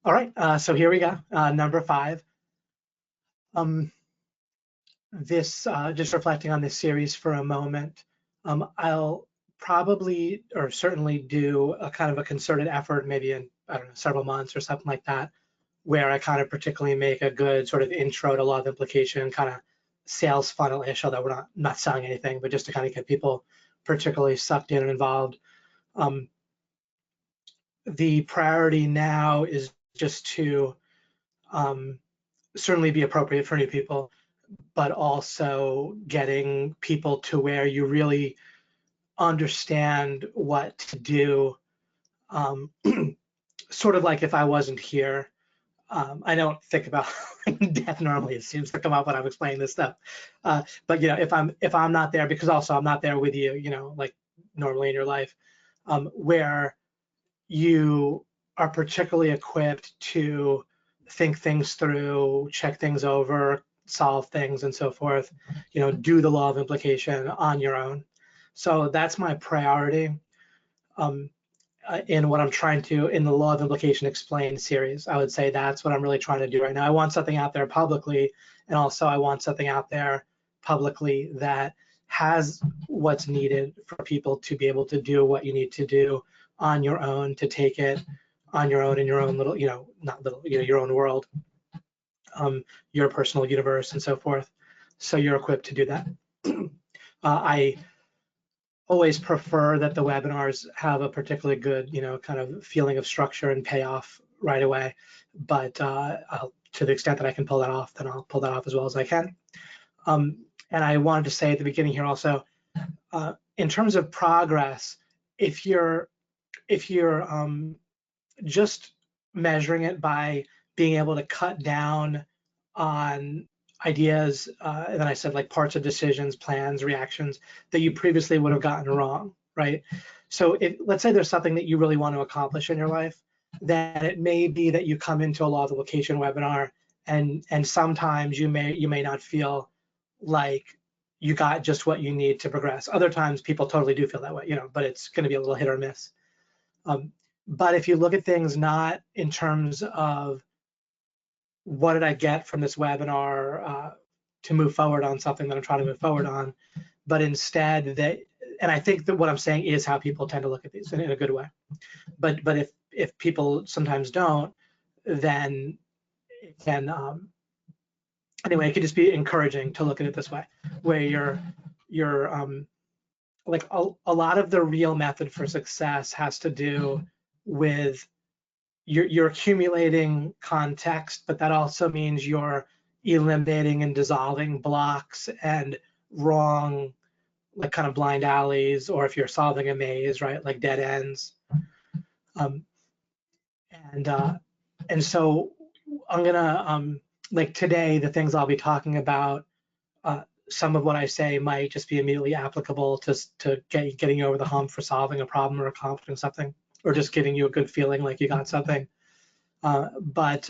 All right, so here we go. Number 5. This just reflecting on this series for a moment. I'll probably or certainly do a kind of a concerted effort, maybe in, I don't know, several months or something like that, where I kind of particularly make a good sort of intro to law of implication, kind of sales funnel-ish, although we're not selling anything, but just to kind of get people particularly sucked in and involved. The priority now is just to certainly be appropriate for new people, but also getting people to where you really understand what to do. Sort of like if I wasn't here, I don't think about death normally. It seems to come up when I'm explaining this stuff. But if I'm not there, because also I'm not there with you, like normally in your life, where you are particularly equipped to think things through, check things over, solve things, and so forth. Do the law of implication on your own. So that's my priority. In what I'm trying to, in the Law of Implication Explained series, I would say that's what I'm really trying to do right now. I want something out there publicly, and also I want something out there publicly that has what's needed for people to be able to do what you need to do on your own, to take it on your own in your own little, not little, your own world, your personal universe, and so forth. So you're equipped to do that. I always prefer that the webinars have a particularly good, kind of feeling of structure and payoff right away. But to the extent that I can pull that off, then I'll pull that off as well as I can. And I wanted to say at the beginning here also, in terms of progress, if you're just measuring it by being able to cut down on ideas, and then I said like parts of decisions, plans, reactions that you previously would have gotten wrong, right? So let's say there's something that you really want to accomplish in your life, then it may be that you come into a law of implication webinar, and sometimes you may not feel like you got just what you need to progress. Other times people totally do feel that way, but it's going to be a little hit or miss. But if you look at things not in terms of what did I get from this webinar to move forward on something that I'm trying to move forward on, but instead that, and I think that what I'm saying is how people tend to look at these in a good way. But if people sometimes don't, then it can, anyway, it could just be encouraging to look at it this way, where you're like a lot of the real method for success has to do with you're accumulating context, but that also means you're eliminating and dissolving blocks and wrong, like kind of blind alleys, or if you're solving a maze, right, like dead ends. And so I'm gonna like today, the things I'll be talking about, some of what I say might just be immediately applicable to getting you over the hump for solving a problem or accomplishing something, or just giving you a good feeling like you got something. But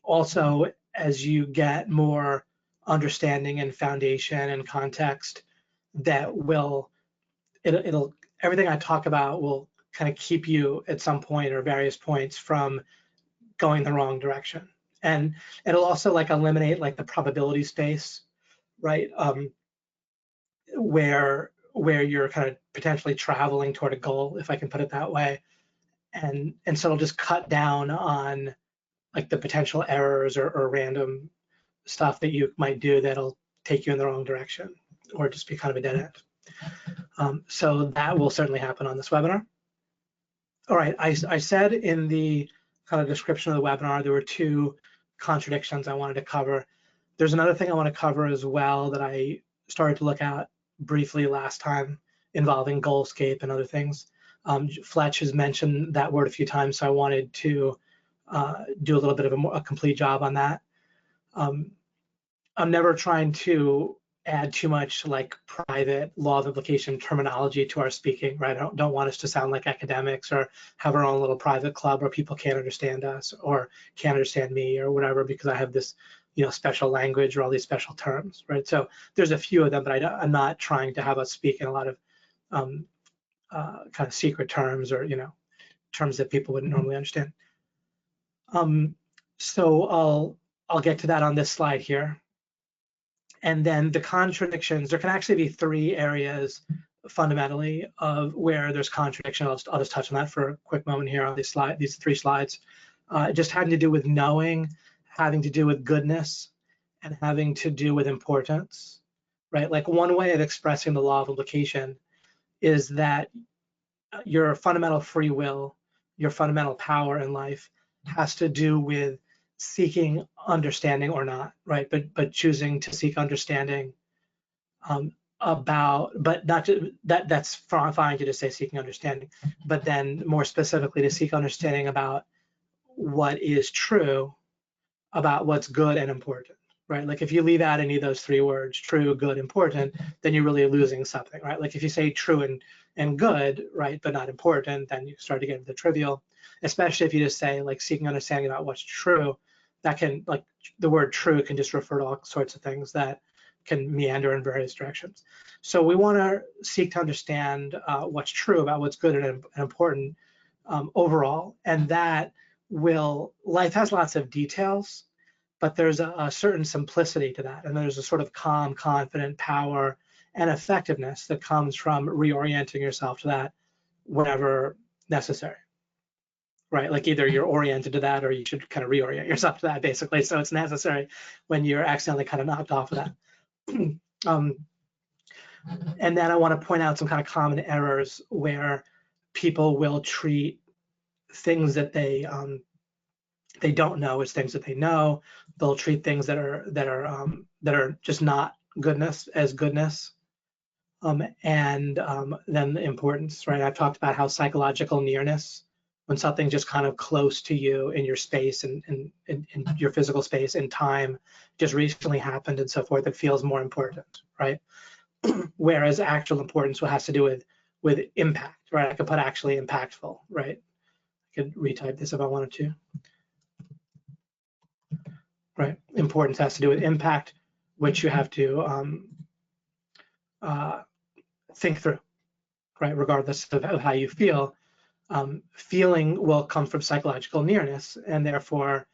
also, as you get more understanding and foundation and context, that it'll everything I talk about will kind of keep you at some point or various points from going the wrong direction. And it'll also like eliminate like the probability space, right? Where you're kind of potentially traveling toward a goal, if I can put it that way. And so it'll just cut down on like the potential errors or random stuff that you might do that'll take you in the wrong direction or just be kind of a dead end. So that will certainly happen on this webinar. All right, I said in the kind of description of the webinar, there were 2 contradictions I wanted to cover. There's another thing I want to cover as well that I started to look at briefly last time involving Goalscape and other things. Fletch has mentioned that word a few times, so I wanted to do a little bit of a complete job on that. I'm never trying to add too much like private law of implication terminology to our speaking, right? I don't want us to sound like academics or have our own little private club where people can't understand us or can't understand me or whatever because I have this, special language or all these special terms, right? So there's a few of them, but I'm not trying to have us speak in a lot of kind of secret terms or, terms that people wouldn't normally understand. So I'll get to that on this slide here. And then the contradictions, there can actually be three areas fundamentally of where there's contradiction. I'll just touch on that for a quick moment here on this slide, these three slides. Just having to do with knowing, having to do with goodness, and having to do with importance, right? Like one way of expressing the law of implication is that your fundamental free will, your fundamental power in life has to do with seeking understanding or not, right? But choosing to seek understanding about, but not to, that's fine to just say seeking understanding, but then more specifically to seek understanding about what is true, about what's good and important, right? Like if you leave out any of those three words, true, good, important, then you're really losing something, right? Like if you say true and good, right, but not important, then you start to get into the trivial, especially if you just say like seeking understanding about what's true. That can, like the word true can just refer to all sorts of things that can meander in various directions. So we want to seek to understand what's true about what's good and important overall, and that life has lots of details, but there's a certain simplicity to that, and there's a sort of calm, confident power and effectiveness that comes from reorienting yourself to that whenever necessary, right? Like either you're oriented to that or you should kind of reorient yourself to that, basically. So it's necessary when you're accidentally kind of knocked off of that. And then I want to point out some kind of common errors where people will treat things that they don't know as things that they know. They'll treat things that are just not goodness as goodness. And then the importance, right? I've talked about how psychological nearness, when something's just kind of close to you in your space and in your physical space and time, just recently happened and so forth, it feels more important, right? Whereas actual importance has to do with impact, right? I could put actually impactful, right? I could retype this if I wanted to. Right, importance has to do with impact, which you have to think through, right? Regardless of how you feel, feeling will come from psychological nearness, and therefore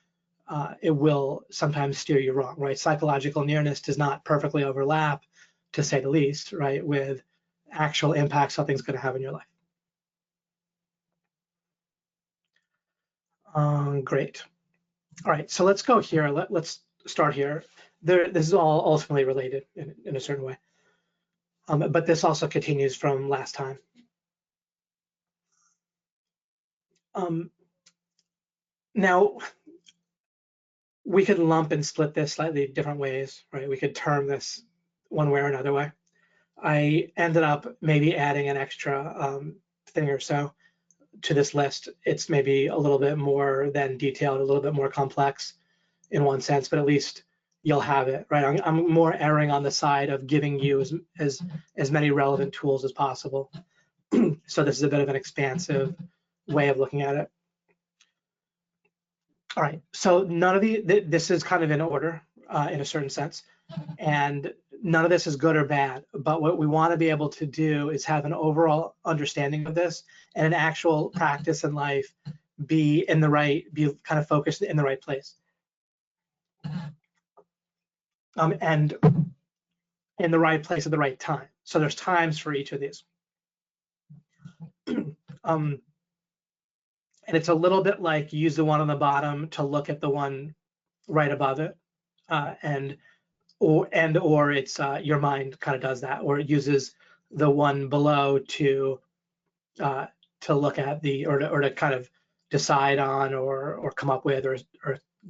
it will sometimes steer you wrong, right? Psychological nearness does not perfectly overlap, to say the least, right, with actual impact something's going to have in your life. Great. All right, so let's go here. Let's start here. This is all ultimately related in a certain way. But this also continues from last time. Now, we could lump and split this slightly different ways, right? We could term this one way or another way. I ended up maybe adding an extra thing or so to this list. It's maybe a little bit more than detailed, a little bit more complex in one sense, but at least you'll have it, right? I'm more erring on the side of giving you as many relevant tools as possible. So this is a bit of an expansive way of looking at it. All right, so none of this is kind of in order in a certain sense, and none of this is good or bad, but what we want to be able to do is have an overall understanding of this and an actual practice in life be kind of focused in the right place. And in the right place at the right time. So there's times for each of these. And it's a little bit like use the one on the bottom to look at the one right above it, or it's your mind kind of does that, or it uses the one below to look at or to kind of decide on or come up with or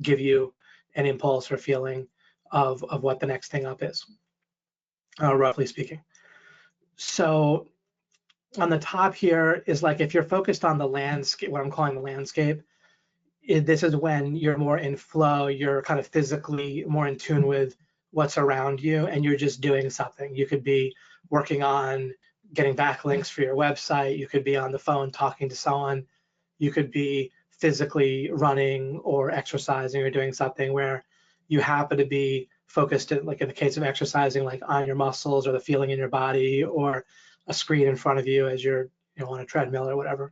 give you an impulse or feeling of what the next thing up is, roughly speaking. So on the top here is like if you're focused on the landscape, what I'm calling the landscape, this is when you're more in flow, you're kind of physically more in tune with what's around you and you're just doing something. You could be working on getting backlinks for your website, you could be on the phone talking to someone, you could be physically running or exercising or doing something where you happen to be focused, like in the case of exercising, like on your muscles or the feeling in your body or a screen in front of you as you're on a treadmill or whatever.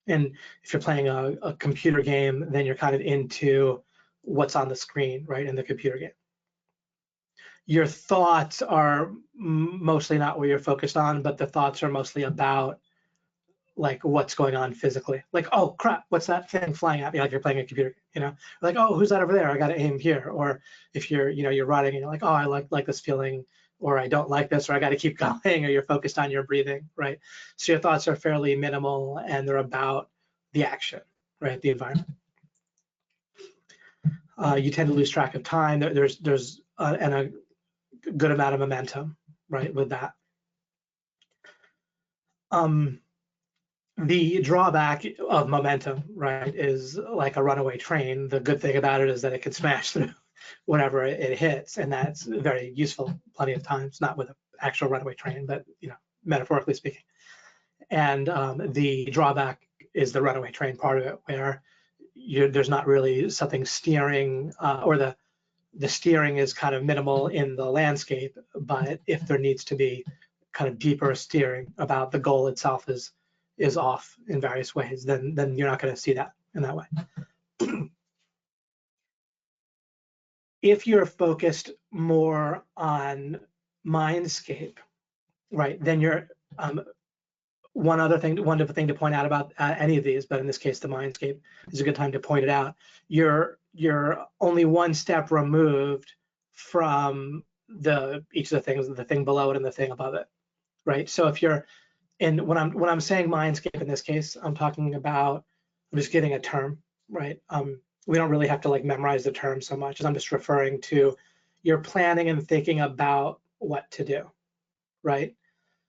And if you're playing a computer game, then you're kind of into what's on the screen, right, in the computer game. Your thoughts are mostly not what you're focused on, but the thoughts are mostly about like what's going on physically. Like, oh crap, what's that thing flying at me? Like you're playing a computer, like, oh, who's that over there? I got to aim here. Or if you're running and you're like, oh, I like this feeling, or I don't like this, or I got to keep going, or you're focused on your breathing, right? So your thoughts are fairly minimal and they're about the action, right? The environment. You tend to lose track of time. There's a good amount of momentum, right, with that. The drawback of momentum, right, is like a runaway train. The good thing about it is that it can smash through whatever it hits, and that's very useful plenty of times, not with an actual runaway train, but metaphorically speaking. And the drawback is the runaway train part of it, where there's not really something steering, or the steering is kind of minimal in the landscape, but if there needs to be kind of deeper steering about the goal itself is off in various ways, then you're not going to see that in that way. If you're focused more on Mindscape, right, then you're one different thing to point out about any of these, but in this case, the Mindscape is a good time to point it out. You're only one step removed from each of the things, the thing below it and the thing above it, right? So if you're when I'm saying Mindscape in this case, I'm just getting a term, right? We don't really have to like memorize the term so much, as I'm just referring to you're planning and thinking about what to do, right?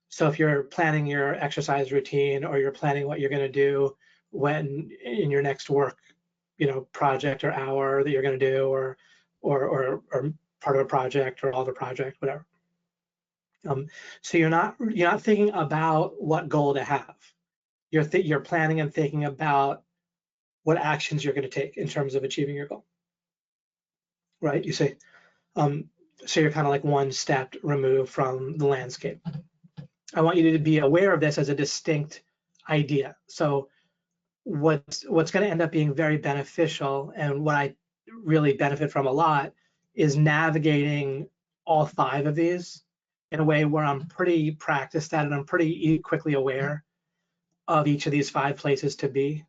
So if you're planning your exercise routine, or you're planning what you're going to do when in your next work, project or hour that you're going to do, or part of a project or all of a project, whatever. So you're not thinking about what goal to have. You're planning and thinking about what actions you're going to take in terms of achieving your goal, right? You say, so you're kind of like one step removed from the landscape. I want you to be aware of this as a distinct idea. So what's going to end up being very beneficial, and what I really benefit from a lot, is navigating all 5 of these in a way where I'm pretty practiced at it. I'm pretty quickly aware of each of these 5 places to be,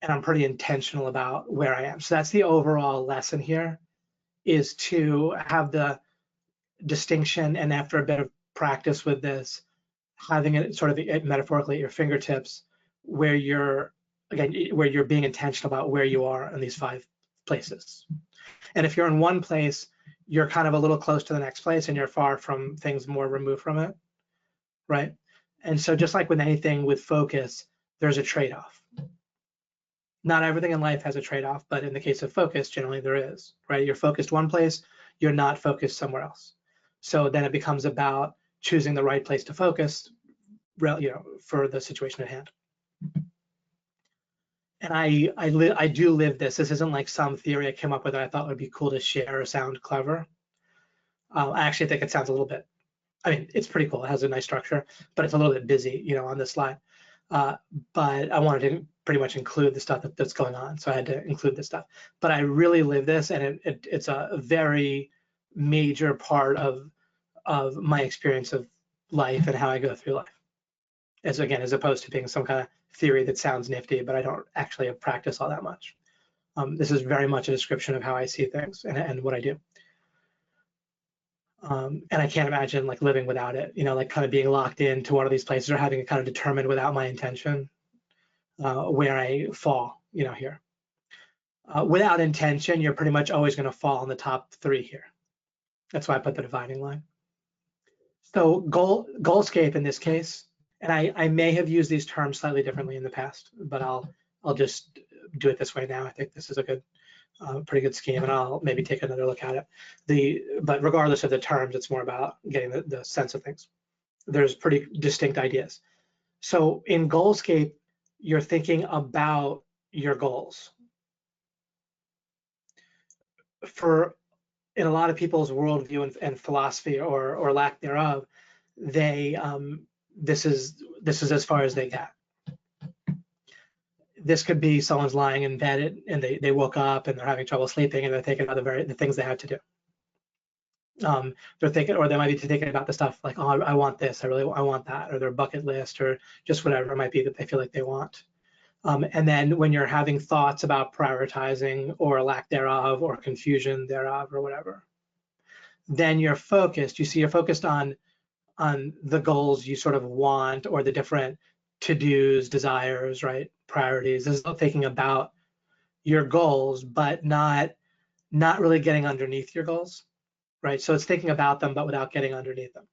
and I'm pretty intentional about where I am. So that's the overall lesson here, is to have the distinction, and after a bit of practice with this, having it sort of metaphorically at your fingertips, where you're being intentional about where you are in these 5 places. And if you're in one place, you're kind of a little close to the next place, and you're far from things more removed from it, right? And so just like with anything with focus, there's a trade-off. Not everything in life has a trade-off, but in the case of focus, generally there is, right? You're focused one place, you're not focused somewhere else. So then it becomes about choosing the right place to focus, for the situation at hand. And I do live this. This isn't like some theory I came up with that I thought would be cool to share or sound clever. I actually think it sounds a little bit, it's pretty cool. It has a nice structure, but it's a little bit busy, on this slide. But I wanted to pretty much include the stuff that's going on, so I had to include this stuff. But I really live this, and it's a very major part of my experience of life and how I go through life. As opposed to being some kind of theory that sounds nifty, but I don't actually practice all that much. This is very much a description of how I see things and what I do. And I can't imagine like living without it, like kind of being locked into one of these places, or having it kind of determined without my intention where I fall, here. Without intention, you're pretty much always going to fall in the top 3 here. That's why I put the dividing line. So Goalscape in this case, and I may have used these terms slightly differently in the past, but I'll just do it this way now. I think this is a good, pretty good scheme, and I'll maybe take another look at it. But regardless of the terms, it's more about getting the sense of things. There's pretty distinct ideas. So in Goalscape, you're thinking about your goals. In a lot of people's worldview and philosophy or lack thereof, this is as far as they get. this could be someone's lying in bed and they woke up and they're having trouble sleeping and they're thinking about the things they had to do. They're thinking, or they might be thinking about the stuff like, oh, I want this, I want that, or their bucket list, or just whatever it might be that they feel like they want. And then when you're having thoughts about prioritizing or lack thereof or confusion thereof or whatever, then you're focused. You see, you're focused on the goals you sort of want or the different to-dos, desires, right? Priorities. This is thinking about your goals, but not really getting underneath your goals, right? So it's thinking about them, but without getting underneath them.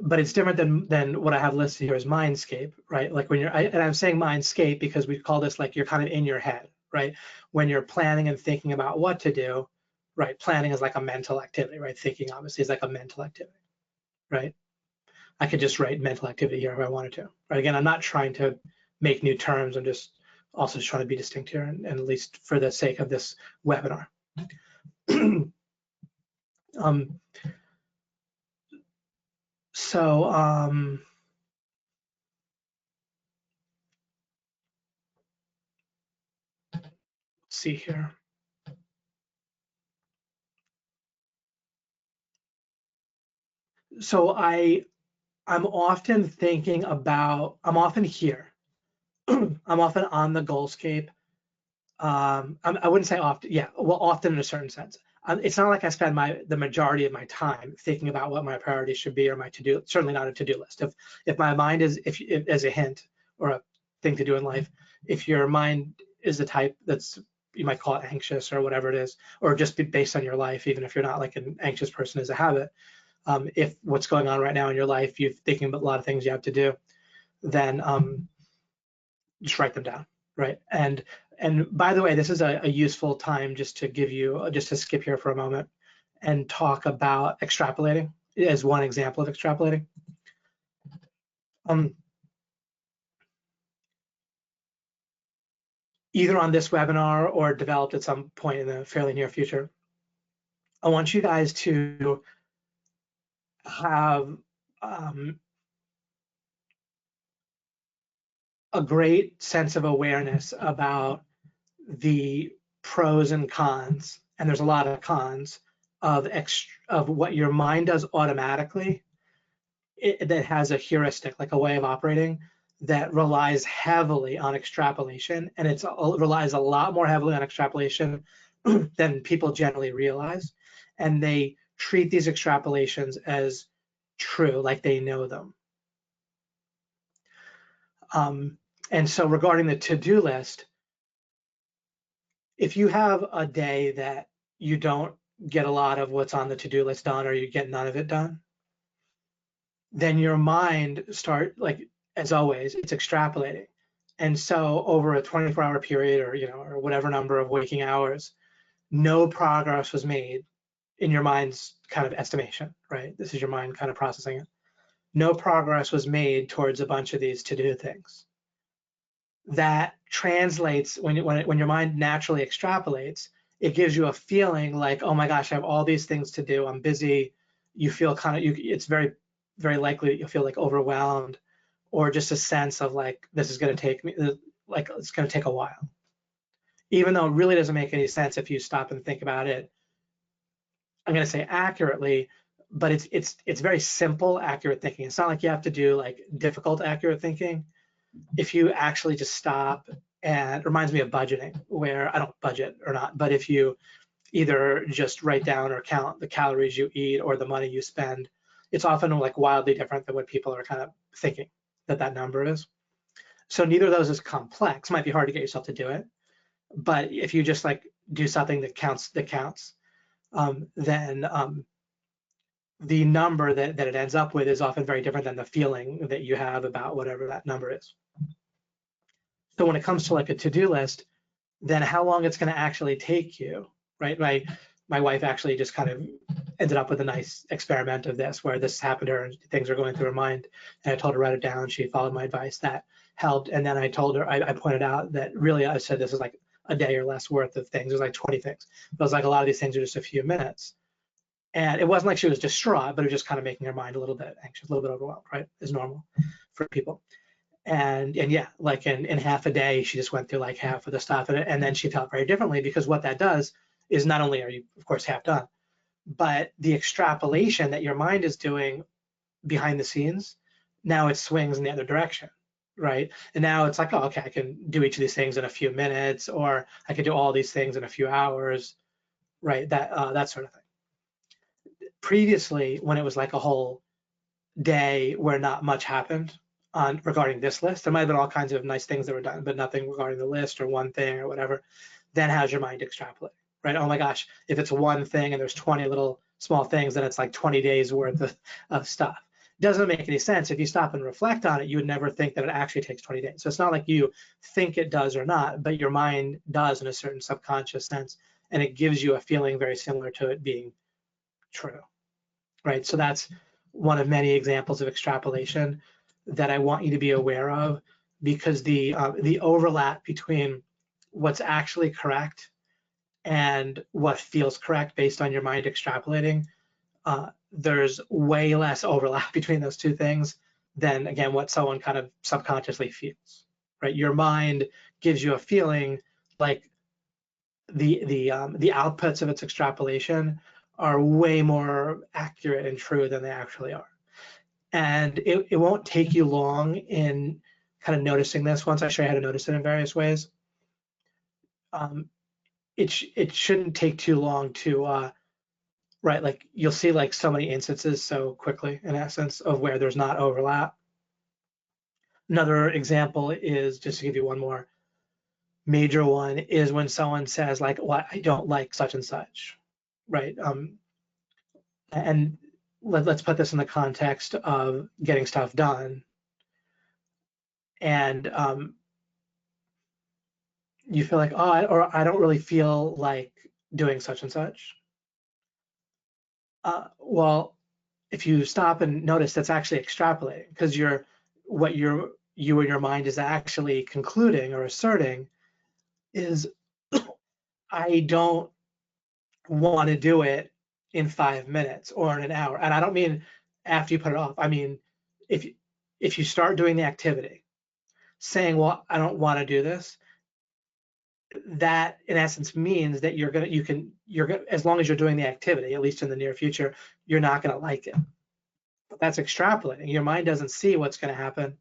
But it's different than what I have listed here as Mindscape, right? Like when you're, and I'm saying Mindscape because we call this like you're kind of in your head, right? When you're planning and thinking about what to do, right? Planning is like a mental activity, right? Thinking obviously is like a mental activity, right? I could just write mental activity here if I wanted to, right? Again, I'm not trying to make new terms. I'm just also just trying to be distinct here, and at least for the sake of this webinar. Let's see here. So I'm often thinking about, I'm often here. I'm often on the Goalscape. I wouldn't say often, yeah, well, often in a certain sense. It's not like I spend the majority of my time thinking about what my priorities should be or my to-do, certainly not a to-do list. If my mind is, if as a hint or a thing to do in life, if your mind is the type that's, you might call it anxious or whatever it is, or just be based on your life, even if you're not like an anxious person as a habit, if what's going on right now in your life, you're thinking about a lot of things you have to do, then just write them down, right? And by the way, this is a useful time just to give you, just to skip here for a moment and talk about extrapolating as one example of extrapolating. Either on this webinar or developed at some point in the fairly near future, I want you guys to have a great sense of awareness about the pros and cons, and there's a lot of cons of what your mind does automatically, that has a heuristic, like a way of operating that relies heavily on extrapolation, and it relies a lot more heavily on extrapolation than people generally realize, and they treat these extrapolations as true, like they know them. And so regarding the to-do list, if you have a day that you don't get a lot of what's on the to-do list done, or you get none of it done, then your mind like, as always, it's extrapolating. And so over a 24-hour period, or or whatever number of waking hours, no progress was made in your mind's kind of estimation, right? This is your mind kind of processing it. No progress was made towards a bunch of these to-do things. That translates, when your mind naturally extrapolates, it gives you a feeling like, oh my gosh, I have all these things to do, I'm busy. You feel kind of, it's very, very likely that you'll feel like overwhelmed, or just a sense of like, this is going to take me, like it's going to take a while. Even though it really doesn't make any sense if you stop and think about it, I'm going to say accurately, but it's very simple, accurate thinking. It's not like you have to do like difficult, accurate thinking. If you actually just stop, and it reminds me of budgeting, where I don't budget or not, but if you either just write down or count the calories you eat or the money you spend, it's often like wildly different than what people are kind of thinking that number is. So neither of those is complex. It might be hard to get yourself to do it, but if you just like do something that counts, then the number that it ends up with is often very different than the feeling that you have about whatever that number is. So when it comes to like a to-do list, then how long it's going to actually take you, right? My wife actually just kind of ended up with a nice experiment of this, where this happened to her and things are going through her mind, and I told her to write it down. She followed my advice, that helped. And then I told her, I pointed out that really, I said this is like a day or less worth of things. There's like 20 things. But it was like a lot of these things are just a few minutes. And it wasn't like she was distraught, but it was just kind of making her mind a little bit anxious, a little bit overwhelmed, right? Is normal. for people. And yeah, like in half a day, she just went through like half of the stuff, and then she felt very differently, because what that does is not only are you, of course, half done, but the extrapolation that your mind is doing behind the scenes, now it swings in the other direction, right? And now it's like, oh, okay, I can do each of these things in a few minutes, or I can do all these things in a few hours, right? That sort of thing. Previously, when it was like a whole day where not much happened on regarding this list, there might have been all kinds of nice things that were done, but nothing regarding the list or one thing or whatever. Then how's your mind extrapolate, right? Oh my gosh, if it's one thing and there's 20 little small things, then it's like 20 days worth of stuff. It doesn't make any sense. If you stop and reflect on it, you would never think that it actually takes 20 days. So it's not like you think it does or not, but your mind does in a certain subconscious sense, and it gives you a feeling very similar to it being true, right? So that's one of many examples of extrapolation that I want you to be aware of, because the overlap between what's actually correct and what feels correct based on your mind extrapolating, there's way less overlap between those two things than, again, what someone kind of subconsciously feels, right? Your mind gives you a feeling like the outputs of its extrapolation are way more accurate and true than they actually are. And it won't take you long in kind of noticing this. Once I show you how to notice it in various ways, it shouldn't take too long to, right, like you'll see like so many instances so quickly, in essence, of where there's not overlap. Another example is, just to give you one more major one, is when someone says like, well, I don't like such and such, right? And let's put this in the context of getting stuff done. And you feel like, oh, or I don't really feel like doing such and such. Well, if you stop and notice, that's actually extrapolating, because what you and your mind is actually concluding or asserting is, I don't want to do it in 5 minutes or in an hour. And I don't mean after you put it off. I mean, if you start doing the activity, saying, well, I don't want to do this, that in essence means that you're gonna, as long as you're doing the activity, at least in the near future, you're not gonna like it. But that's extrapolating. Your mind doesn't see what's gonna happen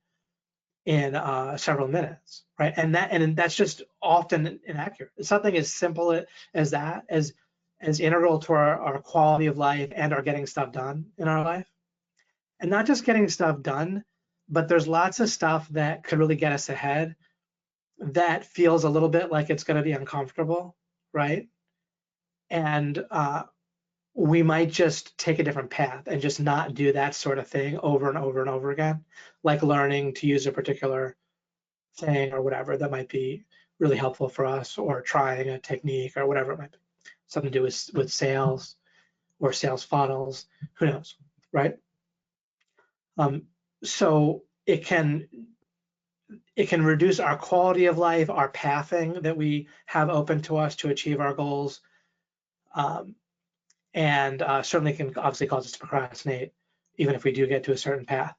in several minutes, right? And that's just often inaccurate. Something as simple as that, as integral to our quality of life and our getting stuff done in our life. And not just getting stuff done, but there's lots of stuff that could really get us ahead that feels a little bit like it's going to be uncomfortable, right? And we might just take a different path and just not do that sort of thing over and over and over again, like learning to use a particular thing or whatever that might be really helpful for us, or trying a technique or whatever it might be, something to do with sales or sales funnels, who knows, right? So it can reduce our quality of life, our pathing that we have open to us to achieve our goals, and certainly can obviously cause us to procrastinate, even if we do get to a certain path.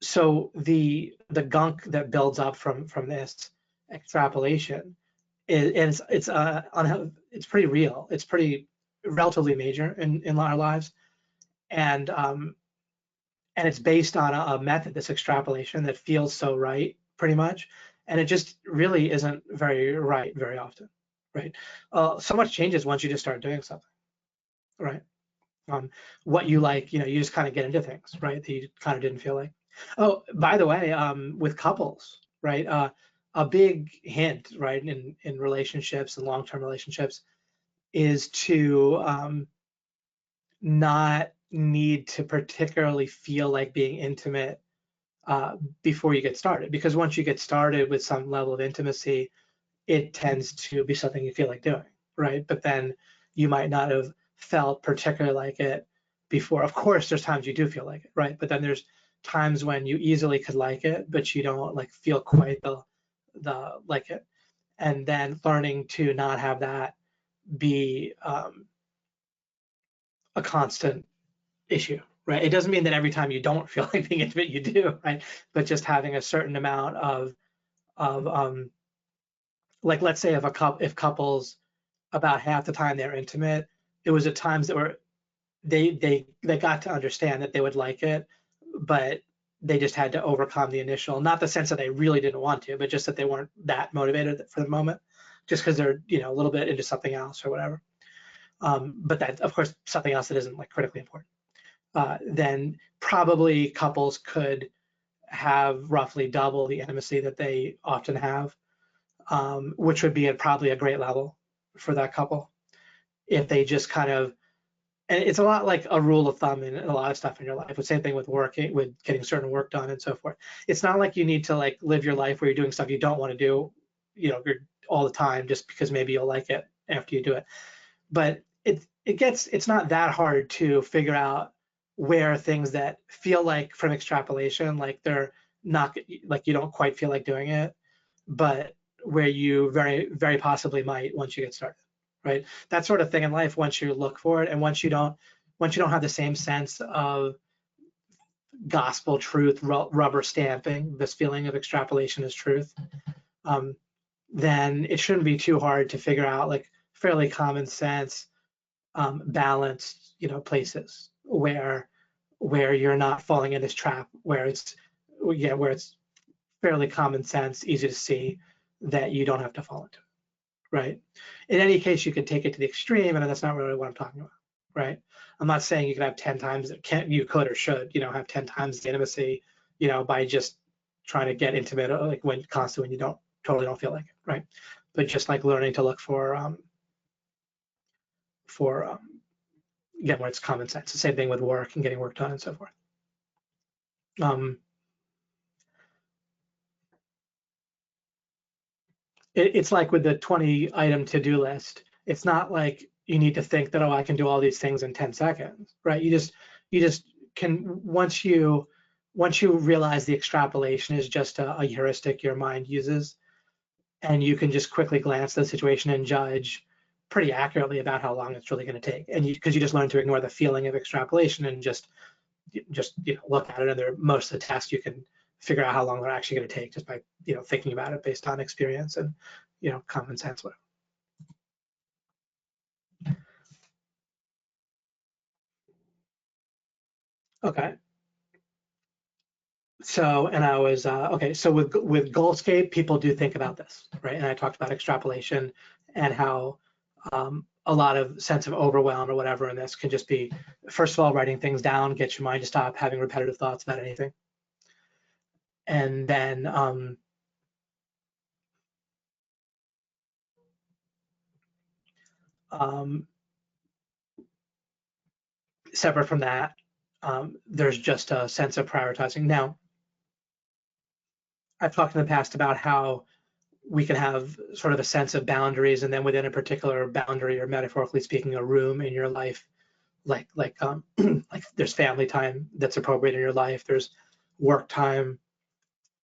So the gunk that builds up from this extrapolation it's pretty real. It's pretty relatively major in our lives, and it's based on a method, this extrapolation, that feels so right, pretty much, and it just really isn't very right very often, right? So much changes once you just start doing something, right? What you like, you just kind of get into things, right, that you kind of didn't feel like. Oh, by the way, with couples, right? A big hint, right, in relationships and long-term relationships is to not need to particularly feel like being intimate before you get started, because once you get started with some level of intimacy, it tends to be something you feel like doing, right? But then you might not have felt particularly like it before. Of course, there's times you do feel like it, right? But then there's times when you easily could like it, but you don't like feel quite the like it. And then learning to not have that be a constant issue, right? It doesn't mean that every time you don't feel like being intimate, you do, right? But just having a certain amount of like, let's say if couples about half the time they're intimate, it was at times that were they got to understand that they would like it, but they just had to overcome the initial, not the sense that they really didn't want to, but just that they weren't that motivated for the moment, just because they're a little bit into something else or whatever. But that, of course, something else that isn't like critically important. Then probably couples could have roughly double the intimacy that they often have, which would be at probably a great level for that couple if they just kind of, and it's a lot like a rule of thumb in a lot of stuff in your life. The same thing with working, with getting certain work done and so forth. It's not like you need to like live your life where you're doing stuff you don't want to do, you're all the time just because maybe you'll like it after you do it. But it's not that hard to figure out where things that feel like from extrapolation, like they're not, like you don't quite feel like doing it, but where you very, very possibly might once you get started, right? That sort of thing in life, once you look for it, and once you don't have the same sense of gospel truth, rubber stamping this feeling of extrapolation as truth, then it shouldn't be too hard to figure out like fairly common sense, balanced, places where you're not falling in this trap, where it's fairly common sense, easy to see that you don't have to fall into it, right? In any case, you could take it to the extreme, and that's not really what I'm talking about, right? I'm not saying you could have 10 times, you could or should, have 10 times the intimacy, by just trying to get intimate, like constantly when you totally don't feel like it, right? But just like learning to look for again, where it's common sense. The same thing with work and getting work done and so forth. It's like with the 20 item to-do list. It's not like you need to think that, oh, I can do all these things in 10 seconds, right? You just can, once you realize the extrapolation is just a heuristic your mind uses, and you can just quickly glance at the situation and judge pretty accurately about how long it's really going to take. And because you just learn to ignore the feeling of extrapolation and just look at it, and most of the tasks you can figure out how long they're actually going to take just by thinking about it based on experience and common sense. Whatever. Okay. So, and I was okay. So with Goalscape, people do think about this, right? And I talked about extrapolation and how a lot of sense of overwhelm or whatever in this can just be, first of all, writing things down, get your mind to stop having repetitive thoughts about anything, and then separate from that, there's just a sense of prioritizing. Now, I've talked in the past about how we can have sort of a sense of boundaries, and then within a particular boundary, or metaphorically speaking, a room in your life, like like there's family time that's appropriate in your life, there's work time.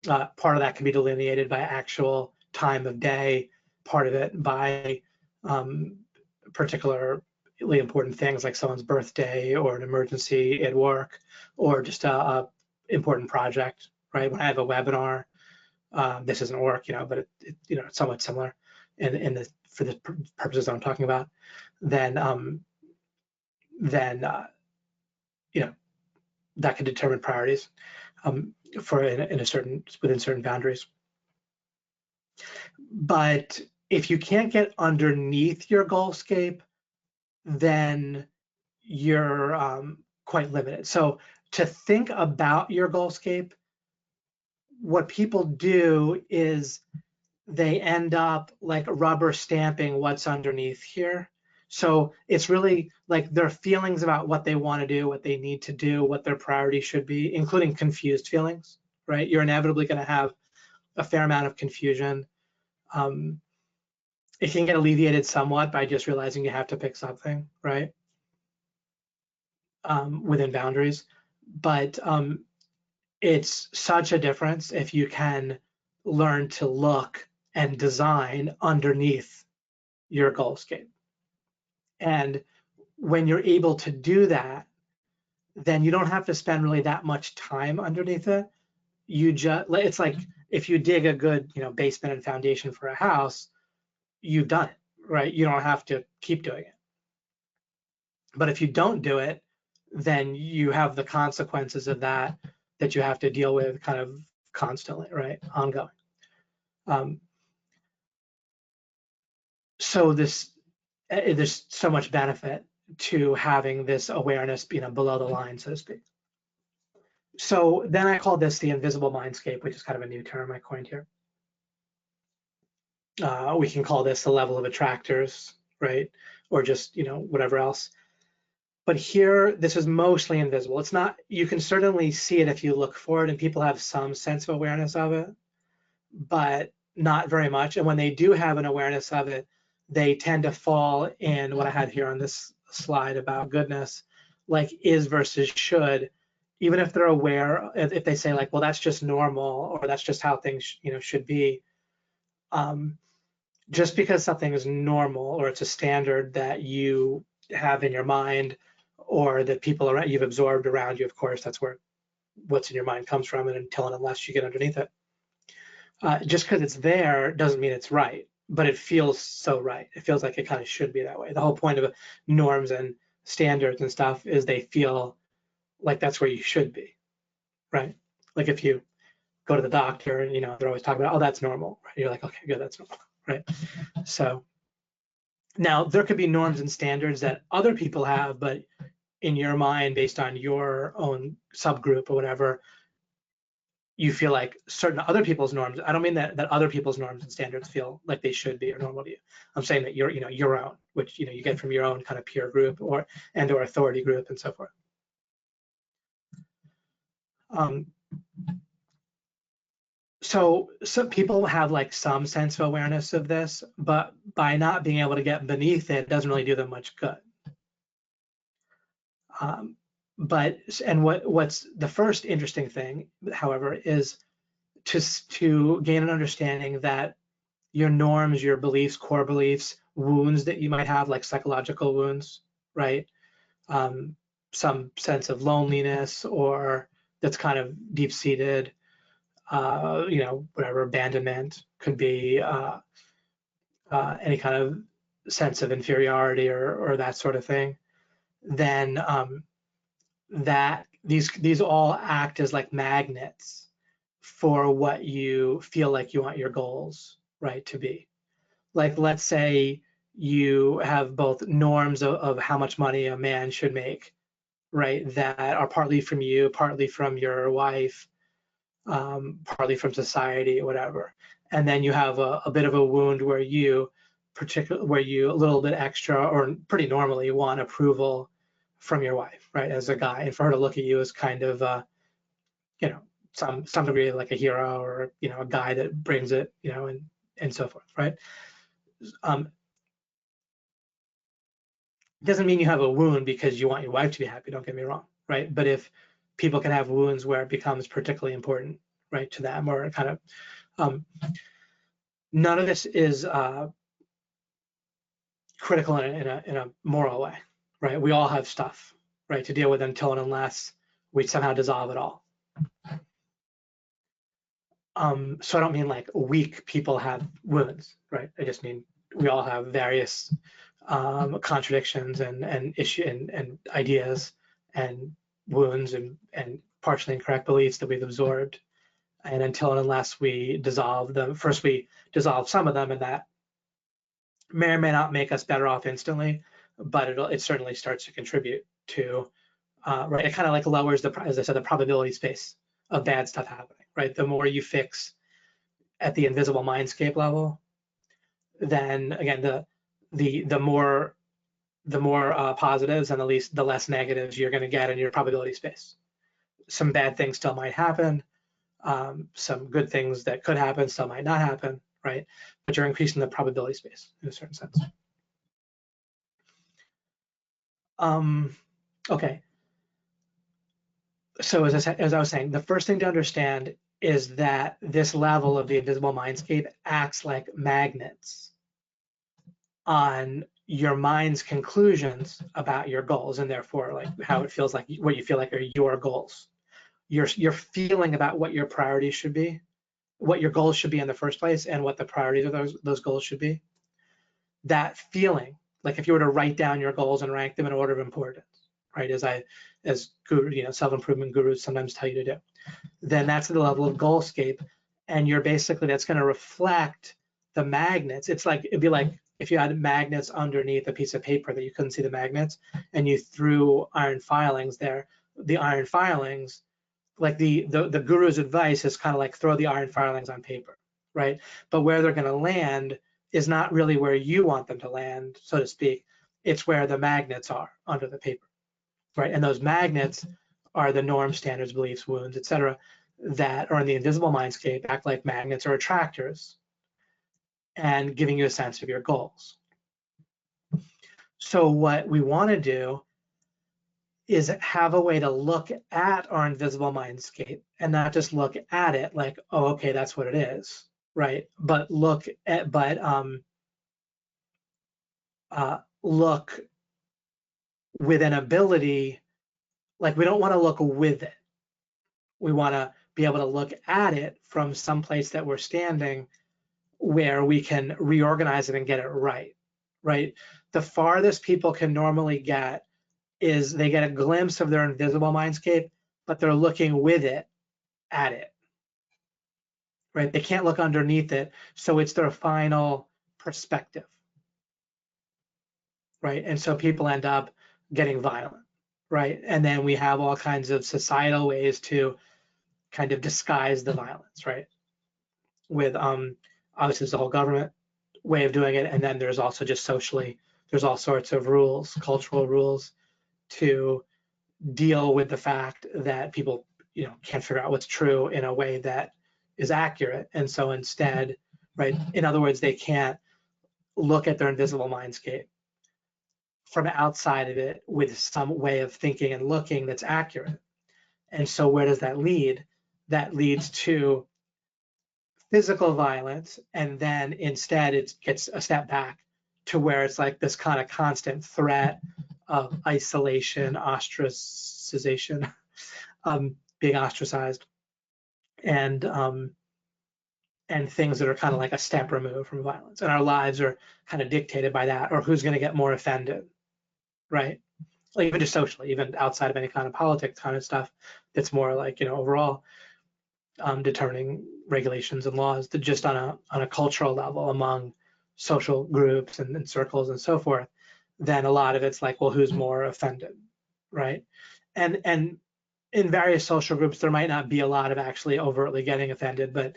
Part of that can be delineated by actual time of day, part of it by particularly important things like someone's birthday or an emergency at work, or just a important project, right? When I have a webinar, this isn't work, but it's somewhat similar for the purposes that I'm talking about, then that could determine priorities within certain boundaries. But if you can't get underneath your goalscape, then you're quite limited. So to think about your goalscape, what people do is they end up like rubber stamping what's underneath here. So it's really like their feelings about what they want to do, what they need to do, what their priority should be, including confused feelings, right? You're inevitably going to have a fair amount of confusion. It can get alleviated somewhat by just realizing you have to pick something, right? Within boundaries. But it's such a difference if you can learn to look and design underneath your goalscape. And when you're able to do that, then you don't have to spend really that much time underneath it. It's like if you dig a good, basement and foundation for a house, you've done it, right? You don't have to keep doing it. But if you don't do it, then you have the consequences of that you have to deal with kind of constantly, right? Ongoing. So there's so much benefit to having this awareness, below the line, so to speak. So then I call this the invisible mindscape, which is kind of a new term I coined here. We can call this the level of attractors, right? Or just, whatever else. But here, this is mostly invisible. It's not, you can certainly see it if you look for it, and people have some sense of awareness of it, but not very much. And when they do have an awareness of it, they tend to fall in what I had here on this slide about goodness, like is versus should. Even if they're aware, if they say like, well, that's just normal, or that's just how things, should be. Just because something is normal, or it's a standard that you have in your mind, or that people around you've absorbed around you, of course, that's where what's in your mind comes from, and until and unless you get underneath it. Just because it's there doesn't mean it's right, but it feels so right. It feels like it kind of should be that way. The whole point of norms and standards and stuff is they feel like that's where you should be, right? Like if you go to the doctor and, they're always talking about, oh, that's normal, right? You're like, okay, good, that's normal, right? So now there could be norms and standards that other people have, but in your mind, based on your own subgroup or whatever, you feel like certain other people's norms. I don't mean that other people's norms and standards feel like they should be or normal to you. I'm saying that your own, which you get from your own kind of peer group or authority group and so forth. So some people have like some sense of awareness of this, but by not being able to get beneath it doesn't really do them much good. What's the first interesting thing, however, is to gain an understanding that your norms, your beliefs, core beliefs, wounds that you might have, like psychological wounds, right? Some sense of loneliness, or that's kind of deep-seated, whatever, abandonment, could be any kind of sense of inferiority or that sort of thing, then that these all act as like magnets for what you feel like you want your goals, right, to be. Like, let's say you have both norms of how much money a man should make, right, that are partly from you, partly from your wife, partly from society, whatever. And then you have a bit of a wound where you a little bit extra or pretty normally want approval from your wife, right, as a guy, and for her to look at you as kind of some degree like a hero, or a guy that brings it, and so forth, right? Doesn't mean you have a wound because you want your wife to be happy, don't get me wrong, right? But if people can have wounds where it becomes particularly important, right, to them, or kind of none of this is critical in a moral way, right? We all have stuff, right, to deal with until and unless we somehow dissolve it all. So I don't mean like weak people have wounds, right? I just mean we all have various contradictions and issue and ideas and wounds and partially incorrect beliefs that we've absorbed. And until and unless we dissolve them, first we dissolve some of them, and that may or may not make us better off instantly, but it certainly starts to contribute to, right? It kind of like lowers as I said, the probability space of bad stuff happening, right? The more you fix at the invisible mindscape level, then again, the more positives and the less negatives you're going to get in your probability space. Some bad things still might happen. Some good things that could happen still might not happen, right? But you're increasing the probability space in a certain sense. Okay. So as I was saying, the first thing to understand is that this level of the invisible mindscape acts like magnets on your mind's conclusions about your goals, and therefore like how it feels like, what you feel like are your goals. Your feeling about what your priorities should be, what your goals should be in the first place, and what the priorities of those goals should be. That feeling, like if you were to write down your goals and rank them in order of importance, right, as guru, self-improvement gurus sometimes tell you to do, then that's the level of Goalscape, and you're basically, that's going to reflect the magnets. It's like, it'd be like if you had magnets underneath a piece of paper that you couldn't see the magnets, and you threw iron filings there. The iron filings, like the guru's advice is kind of like throw the iron filings on paper, right? But where they're going to land is not really where you want them to land, so to speak. It's where the magnets are under the paper, right? And those magnets are the norms, standards, beliefs, wounds, etc., that are in the invisible mindscape, act like magnets or attractors, and giving you a sense of your goals. So what we want to do is have a way to look at our invisible mindscape and not just look at it like, oh, okay, that's what it is, right? But look with an ability, like we don't want to look with it. We want to be able to look at it from some place that we're standing where we can reorganize it and get it right, right? The farthest people can normally get is they get a glimpse of their invisible mindscape, but they're looking with it at it, right? They can't look underneath it, so it's their final perspective, right? And so people end up getting violent, right? And then we have all kinds of societal ways to kind of disguise the violence, right? With obviously there's a whole government way of doing it, and then there's also just socially, there's all sorts of rules, cultural rules, to deal with the fact that people, can't figure out what's true in a way that is accurate. And so instead, right, in other words, they can't look at their invisible mindscape from outside of it with some way of thinking and looking that's accurate. And so where does that lead? That leads to physical violence, and then instead it gets a step back to where it's like this kind of constant threat of isolation, ostracization, being ostracized, and things that are kind of like a step removed from violence. And our lives are kind of dictated by that, or who's going to get more offended, right? Like even just socially, even outside of any kind of politics kind of stuff, that's more like, overall determining regulations and laws, that just on a cultural level among social groups and circles and so forth. Then a lot of it's like, well, who's more offended, right? And in various social groups, there might not be a lot of actually overtly getting offended, but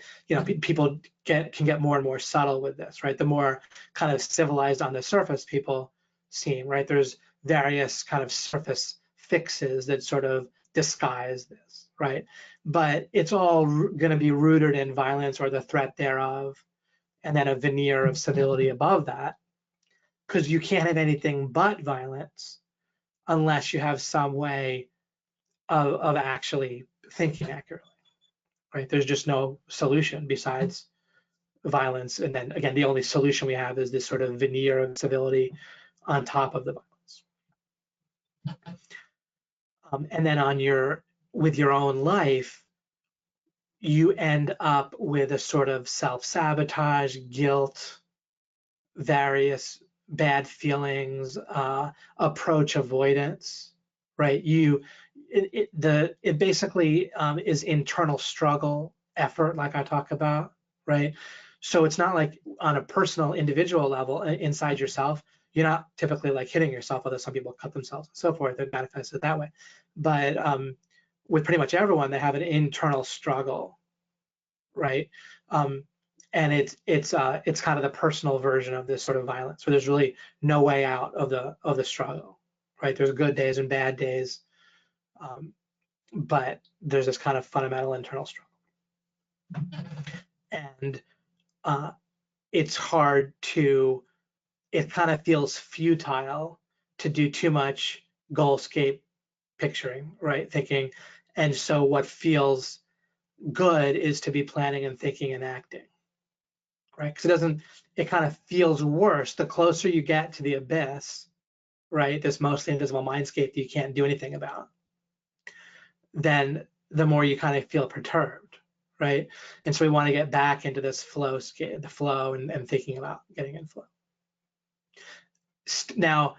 people can get more and more subtle with this, right? The more kind of civilized on the surface people seem, right? There's various kind of surface fixes that sort of disguise this, right? But it's all going to be rooted in violence or the threat thereof, and then a veneer of civility above that, because you can't have anything but violence unless you have some way of actually thinking accurately, right? There's just no solution besides violence. And then again, the only solution we have is this sort of veneer of civility on top of the violence. And then with your own life, you end up with a sort of self-sabotage, guilt, various bad feelings, approach avoidance, right? It basically is internal struggle, effort, like I talk about, right? So it's not like on a personal, individual level inside yourself, you're not typically like hitting yourself, although some people cut themselves and so forth, it manifests it that way. But with pretty much everyone, they have an internal struggle, right? And it's kind of the personal version of this sort of violence, where there's really no way out of the struggle, right? There's good days and bad days, but there's this kind of fundamental internal struggle, and it's hard to. It kind of feels futile to do too much Goalscape picturing, right? Thinking, and so what feels good is to be planning and thinking and acting, right? Because it kind of feels worse the closer you get to the abyss, right? This mostly invisible mindscape that you can't do anything about, then the more you kind of feel perturbed, right? And so we want to get back into this flow state, the flow, and thinking about getting in flow. Now,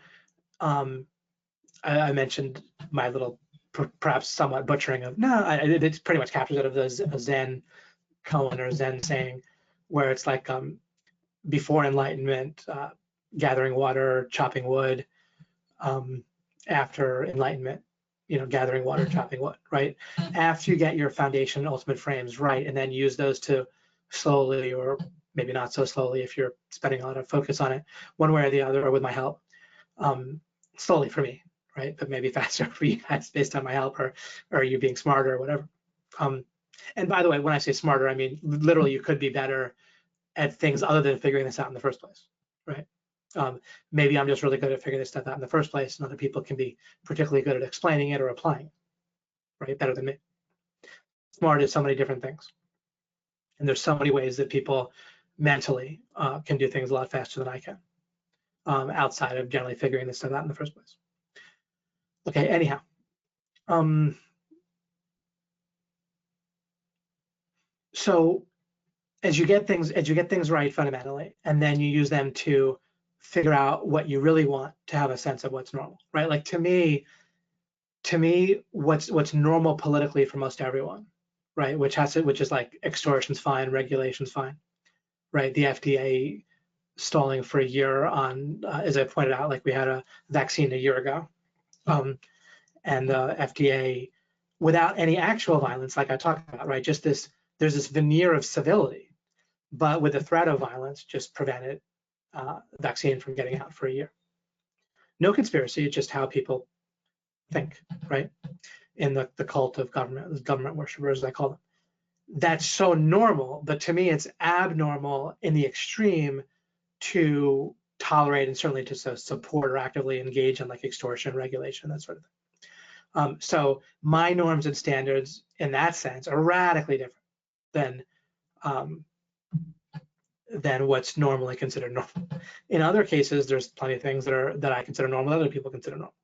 I mentioned my little, perhaps somewhat butchering of, it pretty much captures it of the Zen koan or Zen saying, where it's like before enlightenment, gathering water, chopping wood, after enlightenment, gathering water, chopping wood, right? After you get your foundation and ultimate frames right, and then use those to slowly, or maybe not so slowly if you're spending a lot of focus on it, one way or the other, or with my help, slowly for me, right? But maybe faster for you guys based on my help, or you being smarter or whatever. And by the way, when I say smarter, I mean literally you could be better at things other than figuring this out in the first place, right? Maybe I'm just really good at figuring this stuff out in the first place, and other people can be particularly good at explaining it or applying it, right? Better than me. Smart is so many different things. And there's so many ways that people mentally can do things a lot faster than I can, outside of generally figuring this stuff out in the first place. Okay, anyhow. So as you get things right fundamentally, and then you use them to figure out what you really want to have a sense of what's normal, right? Like to me, what's normal politically for most everyone, right? Which is like extortion's fine, regulation's fine, right? The FDA stalling for a year on, as I pointed out, like we had a vaccine a year ago, and the FDA, without any actual violence, like I talked about, right? Just there's this veneer of civility, but with the threat of violence, just prevented vaccine from getting out for a year. No conspiracy, it's just how people think, right? In the cult of government worshippers, I call them. That's so normal, but to me, it's abnormal in the extreme to tolerate and certainly to support or actively engage in like extortion, regulation, that sort of thing. So my norms and standards in that sense are radically different than what's normally considered normal. In other cases, there's plenty of things that I consider normal, that other people consider normal,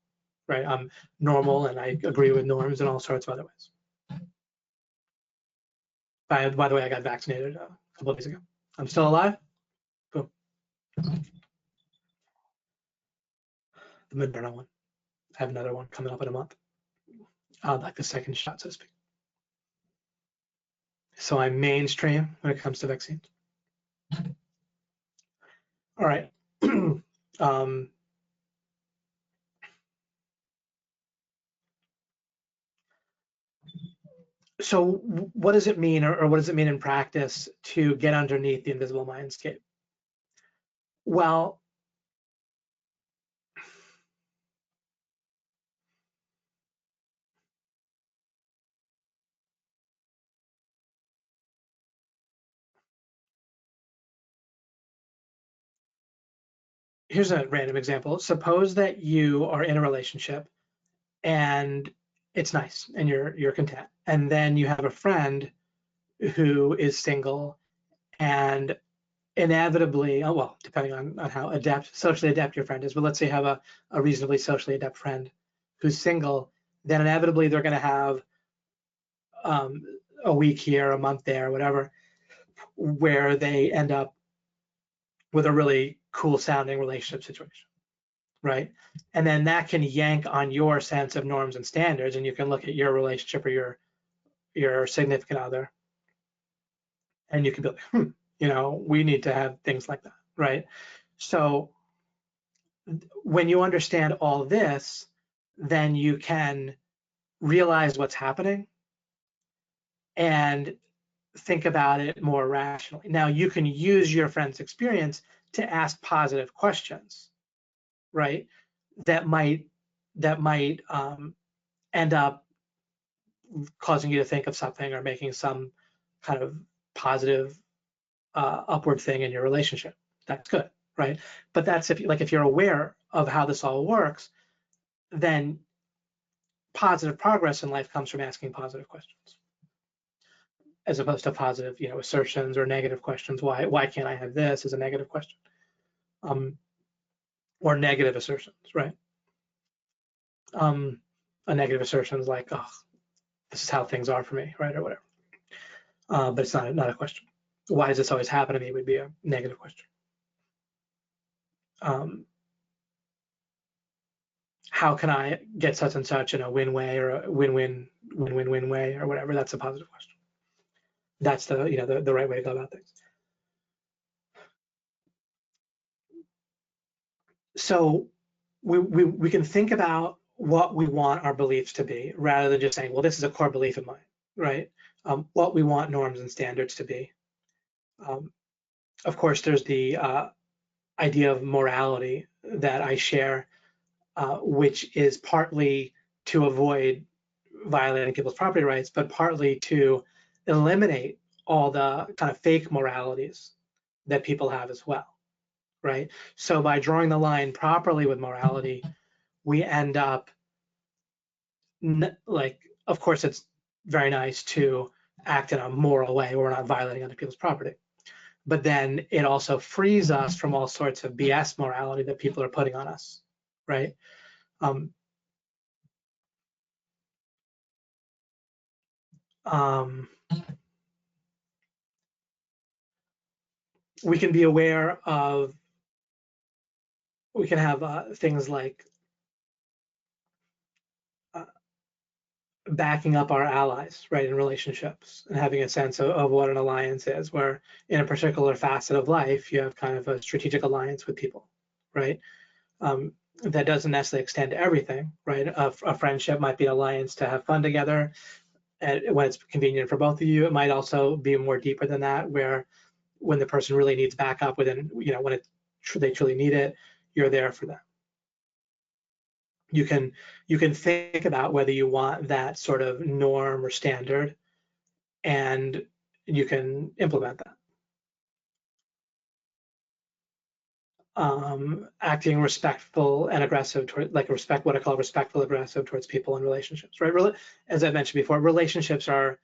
right? I'm normal and I agree with norms in all sorts of other ways. By the way, I got vaccinated a couple of days ago. I'm still alive. Boom. The Moderna one. I have another one coming up in a month. Like the second shot, so to speak. So I'm mainstream when it comes to vaccines. All right. So what does it mean, or what does it mean in practice to get underneath the invisible mindscape? Well, here's a random example. Suppose that you are in a relationship and it's nice and you're content, and then you have a friend who is single, and inevitably, oh well, depending on how socially adept your friend is, but let's say you have a reasonably socially adept friend who's single, then inevitably they're going to have a week here, a month there, whatever, where they end up with a really cool sounding relationship situation, right? And then that can yank on your sense of norms and standards, and you can look at your relationship or your significant other, and you can be like, we need to have things like that, right? So when you understand all this, then you can realize what's happening and think about it more rationally. Now, you can use your friend's experience to ask positive questions, right? That might end up causing you to think of something or making some kind of positive upward thing in your relationship. That's good, right? But that's if you're aware of how this all works, then positive progress in life comes from asking positive questions. as opposed to positive, assertions or negative questions. Why can't I have this is a negative question, or negative assertions, right? A negative assertion is like, oh, this is how things are for me, right, or whatever. But it's not a question. Why does this always happen to me would be a negative question. How can I get such and such in a win way or a win-win way or whatever? That's a positive question. That's the the right way to go about things. So we can think about what we want our beliefs to be rather than just saying, well, this is a core belief of mine, right? What we want norms and standards to be. Of course, there's the idea of morality that I share, which is partly to avoid violating people's property rights, but partly to eliminate all the kind of fake moralities that people have as well, right? So by drawing the line properly with morality, we end up like, of course, it's very nice to act in a moral way where we're not violating other people's property. But then it also frees us from all sorts of BS morality that people are putting on us, right? We can be aware of, we can have things like backing up our allies, right, in relationships and having a sense of what an alliance is, where in a particular facet of life, you have kind of a strategic alliance with people, right? That doesn't necessarily extend to everything, right? A friendship might be an alliance to have fun together, and when it's convenient for both of you. It might also be more deeper than that, where when the person really needs backup, when they truly need it, you're there for them. You can think about whether you want that sort of norm or standard, and you can implement that. Acting respectful and aggressive toward, like what I call respectful aggressive towards people in relationships, right? As I mentioned before, relationships are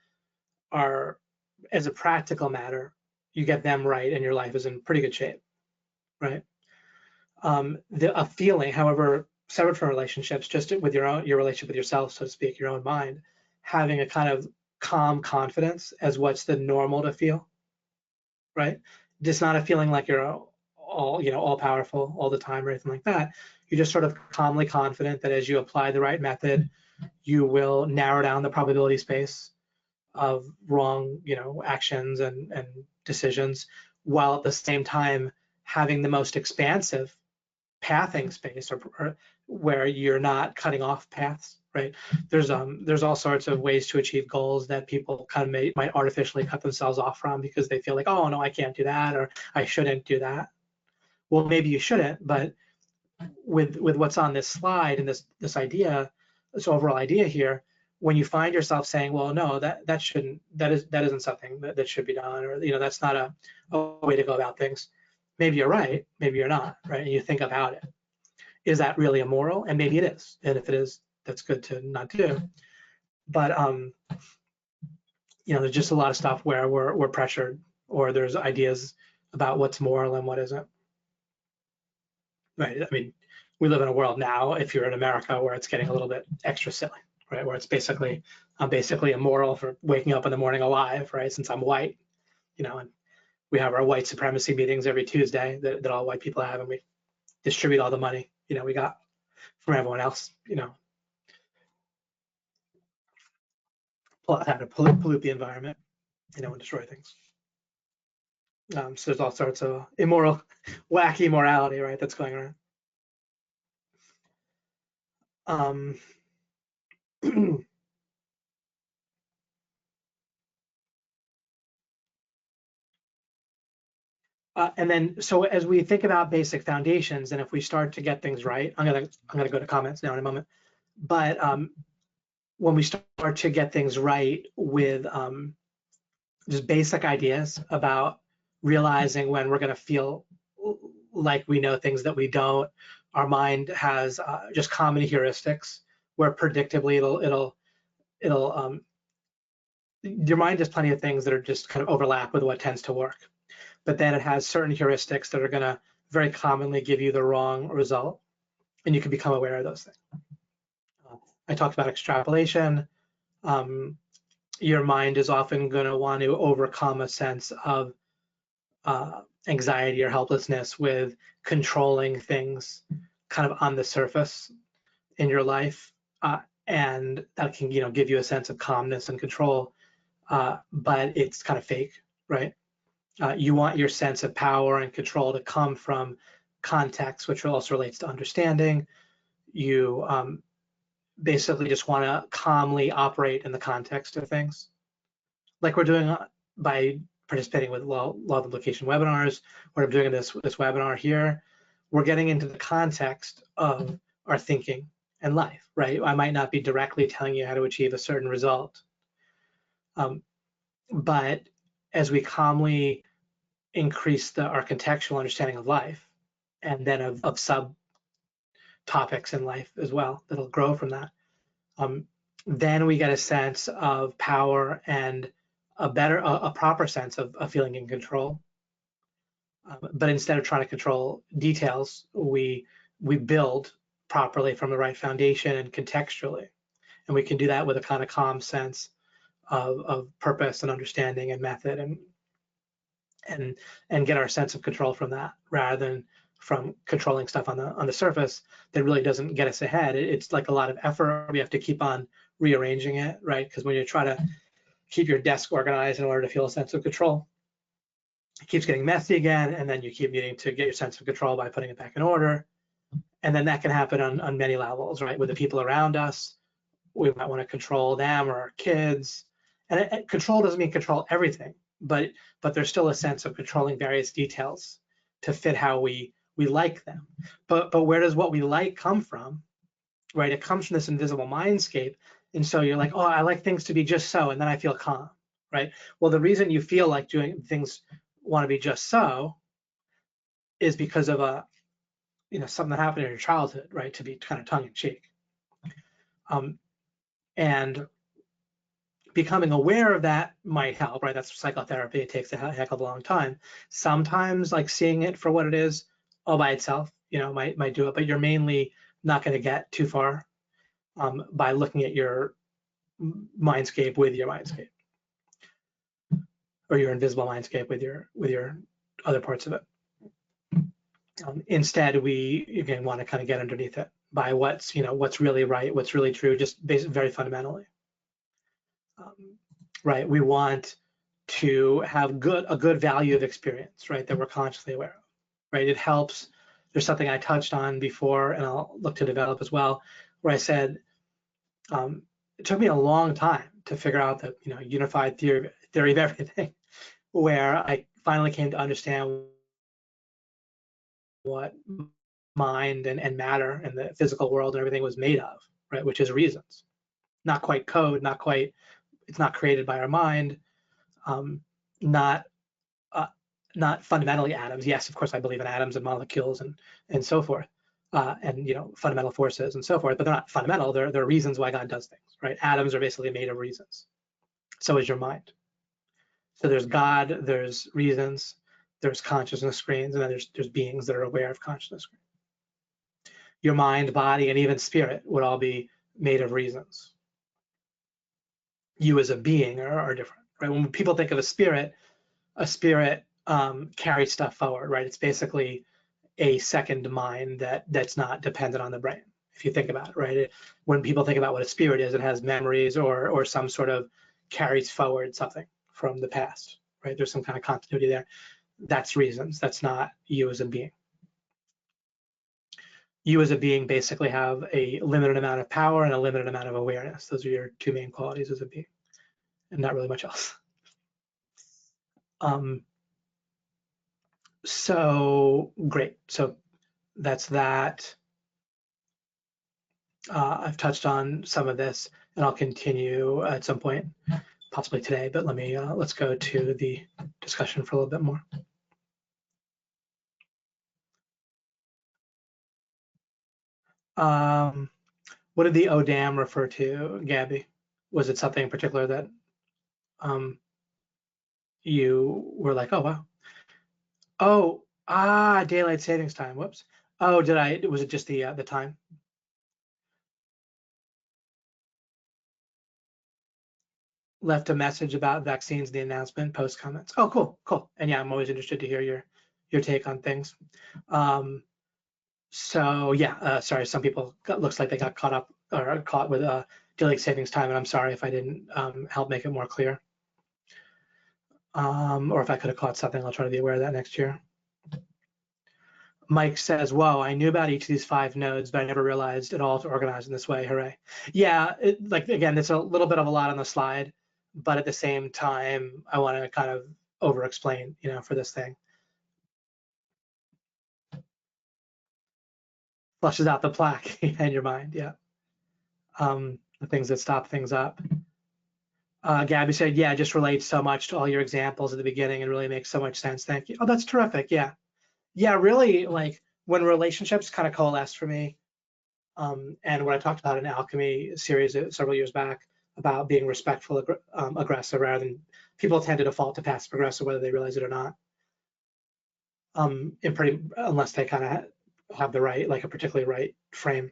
as a practical matter, you get them right and your life is in pretty good shape, right? A feeling, however, separate from relationships, just with your relationship with yourself, so to speak, your own mind, having a kind of calm confidence as what's the normal to feel, right? Just not a feeling like you're all powerful all the time or anything like that. You're just sort of calmly confident that as you apply the right method, you will narrow down the probability space of wrong, actions and decisions, while at the same time having the most expansive pathing space, or where you're not cutting off paths, right? There's all sorts of ways to achieve goals that people kind of might artificially cut themselves off from because they feel like, oh no, I can't do that, or I shouldn't do that. Well, maybe you shouldn't, but with what's on this slide and this idea, this overall idea here, when you find yourself saying, well, no, that isn't something that should be done, or that's not a way to go about things. Maybe you're right, maybe you're not, right? And you think about it. Is that really immoral? And maybe it is. And if it is, that's good to not do. But there's just a lot of stuff where we're pressured, or there's ideas about what's moral and what isn't. Right. I mean, we live in a world now, if you're in America, where it's getting a little bit extra silly, right? Where it's I'm basically immoral for waking up in the morning alive, right? Since I'm white, and we have our white supremacy meetings every Tuesday that all white people have, and we distribute all the money, we got from everyone else, how to pollute the environment, and destroy things. So there's all sorts of immoral, wacky morality, right, that's going around. And then, so as we think about basic foundations, and if we start to get things right, I'm gonna go to comments now in a moment. But when we start to get things right with just basic ideas about realizing when we're gonna feel like we know things that we don't, our mind has just common heuristics where predictably it'll your mind has plenty of things that are just kind of overlap with what tends to work, but then it has certain heuristics that are going to very commonly give you the wrong result, and you can become aware of those things. I talked about extrapolation. Your mind is often going to want to overcome a sense of anxiety or helplessness with controlling things kind of on the surface in your life, and that can give you a sense of calmness and control, but it's kind of fake, right? You want your sense of power and control to come from context, which also relates to understanding. You basically just want to calmly operate in the context of things, like we're doing by participating with law of implication webinars. What I'm doing in this webinar here, we're getting into the context of our thinking and life, right? I might not be directly telling you how to achieve a certain result, but as we calmly increase our contextual understanding of life, and then of sub topics in life as well that'll grow from that, then we get a sense of power and a proper sense of feeling in control. But instead of trying to control details, we build properly from the right foundation and contextually, and we can do that with a kind of calm sense of purpose and understanding and method, and get our sense of control from that, rather than from controlling stuff on the surface that really doesn't get us ahead. It's like a lot of effort. We have to keep on rearranging it, right? Because when you try to keep your desk organized in order to feel a sense of control, it keeps getting messy again, and then you keep needing to get your sense of control by putting it back in order. And then that can happen on many levels, right? With the people around us, we might want to control them or our kids. And control doesn't mean control everything, but there's still a sense of controlling various details to fit how we like them. But where does what we like come from, right? It comes from this invisible mindscape. And so you're like, oh, I like things to be just so, and then I feel calm, right? Well, the reason you feel like doing things want to be just so is because of something that happened in your childhood, right? To be kind of tongue in cheek. And becoming aware of that might help, right? That's psychotherapy. It takes a heck of a long time. Sometimes, like, seeing it for what it is all by itself, might do it, but you're mainly not going to get too far by looking at your mindscape with your mindscape, or your invisible mindscape with your other parts of it. Instead, we again want to kind of get underneath it by what's really right, what's really true, just very fundamentally. Right, we want to have a good value of experience, right, that we're consciously aware of, right? It helps. There's something I touched on before, and I'll look to develop as well, where I said it took me a long time to figure out the unified theory of everything, where I finally came to understand what mind and matter and the physical world and everything was made of, right? Which is reasons, not quite code, it's not created by our mind, not fundamentally atoms. Yes, of course, I believe in atoms and molecules and so forth, and fundamental forces and so forth, but they're not fundamental. They're reasons why God does things, right? Atoms are basically made of reasons. So is your mind. So there's God, there's reasons, there's consciousness screens, and then there's beings that are aware of consciousness screens. Your mind, body, and even spirit would all be made of reasons. You as a being are different, right? When people think of a spirit carries stuff forward, right? It's basically a second mind that's not dependent on the brain, if you think about it, right? When people think about what a spirit is, it has memories or some sort of carries forward something from the past, right? There's some kind of continuity there. That's reasons. That's not you as a being. You as a being basically have a limited amount of power and a limited amount of awareness. Those are your two main qualities as a being, and not really much else. So great. So that's that. I've touched on some of this, and I'll continue at some point, possibly today. But let's go to the discussion for a little bit more. What did the "oh damn" refer to, Gabby? Was it something in particular that you were like, oh wow, daylight savings time. Whoops. Oh, was it just the time? Left a message about vaccines, the announcement, post comments. Oh, cool. And yeah, I'm always interested to hear your take on things. So yeah, sorry, some people looks like they got caught with daylight savings time, and I'm sorry if I didn't help make it more clear. Or if I could have caught something, I'll try to be aware of that next year. Mike says, whoa, I knew about each of these 5 nodes, but I never realized it all to organize in this way. Hooray. Yeah, like again, it's a little bit of a lot on the slide, but at the same time, I want to kind of over explain, for this thing. Flushes out the plaque in your mind, yeah. The things that stop things up. Gabby said, yeah, it just relates so much to all your examples at the beginning and really makes so much sense. Thank you. Oh, that's terrific. Yeah. Yeah, really, like when relationships kind of coalesce for me, and what I talked about in Alchemy series several years back about being respectful, aggressive, rather than people tend to default to passive aggressive whether they realize it or not. Unless they kind of have the right, like a particularly right frame.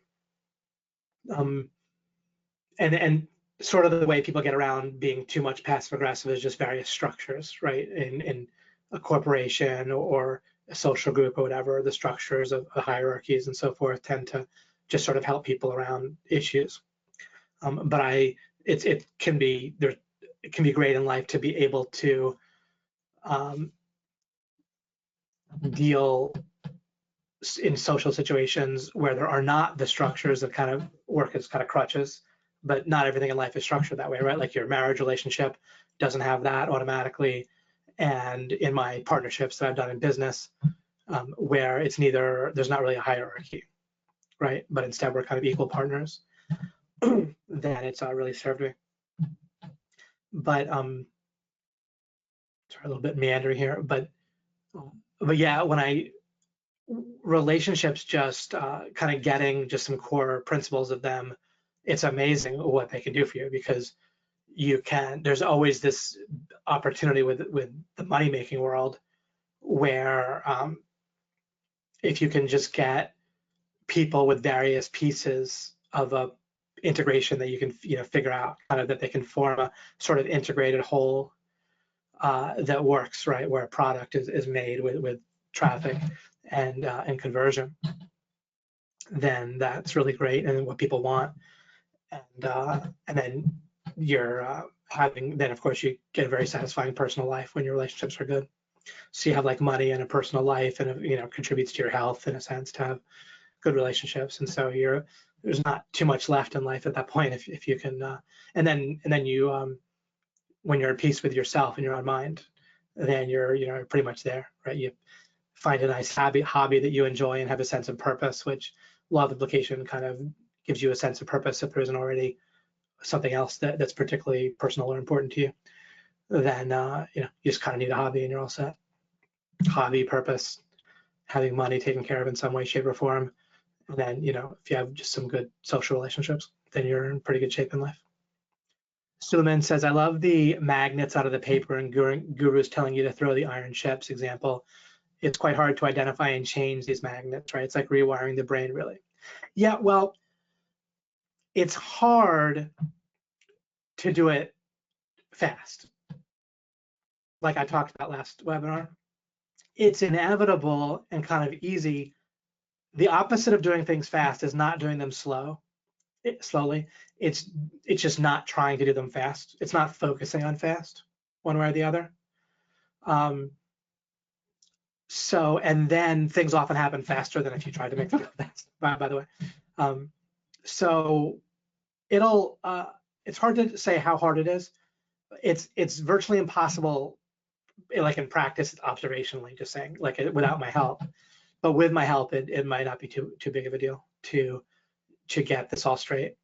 And sort of the way people get around being too much passive aggressive is just various structures, right? In a corporation or a social group or whatever, the structures of hierarchies and so forth tend to just sort of help people around issues. But it can be great in life to be able to deal in social situations where there are not the structures that kind of work as kind of crutches, but not everything in life is structured that way, right? Like your marriage relationship doesn't have that automatically. And in my partnerships that I've done in business, where it's there's not really a hierarchy, right? But instead we're kind of equal partners, then it's really served me. But sorry, a little bit meandering here, but yeah, when relationships just kind of getting just some core principles of them, it's amazing what they can do for you, because there's always this opportunity with the money making world where if you can just get people with various pieces of a integration that you can figure out kind of that they can form a sort of integrated whole that works, right, where a product is made with traffic and conversion, then that's really great and what people want. And then you're then of course you get a very satisfying personal life when your relationships are good. So you have like money and a personal life, and it contributes to your health in a sense to have good relationships. And so there's not too much left in life at that point if you can. And then you when you're at peace with yourself and your own mind, then you're pretty much there, right? You find a nice hobby that you enjoy and have a sense of purpose, which law of implication kind of gives you a sense of purpose if there isn't already something else that's particularly personal or important to you. Then you just kind of need a hobby and you're all set. Hobby, purpose, having money taken care of in some way, shape, or form, and then if you have just some good social relationships, then you're in pretty good shape in life. Suleiman says, I love the magnets out of the paper and gurus telling you to throw the iron ships example. It's quite hard to identify and change these magnets, right? It's like rewiring the brain, really. Yeah, well, it's hard to do it fast. Like I talked about last webinar, it's inevitable and kind of easy. The opposite of doing things fast is not doing them slowly. It's just not trying to do them fast. It's not focusing on fast, one way or the other. So, and then things often happen faster than if you tried to make them go fast, by the way. So it's hard to say how hard it is. It's virtually impossible, like in practice, observationally, just saying, like without my help. But with my help, it might not be too big of a deal to get this all straight.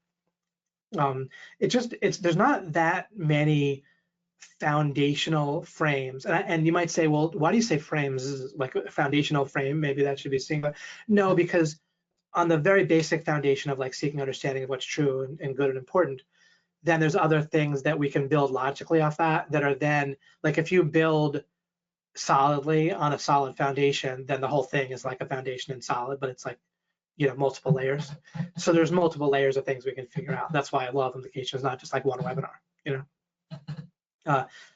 There's not that many foundational frames, and you might say, well, why do you say frames? This is like a foundational frame, maybe that should be seen, but no, because on the very basic foundation of like seeking understanding of what's true and good and important, then there's other things that we can build logically off that are then, like if you build solidly on a solid foundation, then the whole thing is like a foundation and solid, but it's like, multiple layers. So there's multiple layers of things we can figure out. That's why I love Implication, not just like one webinar,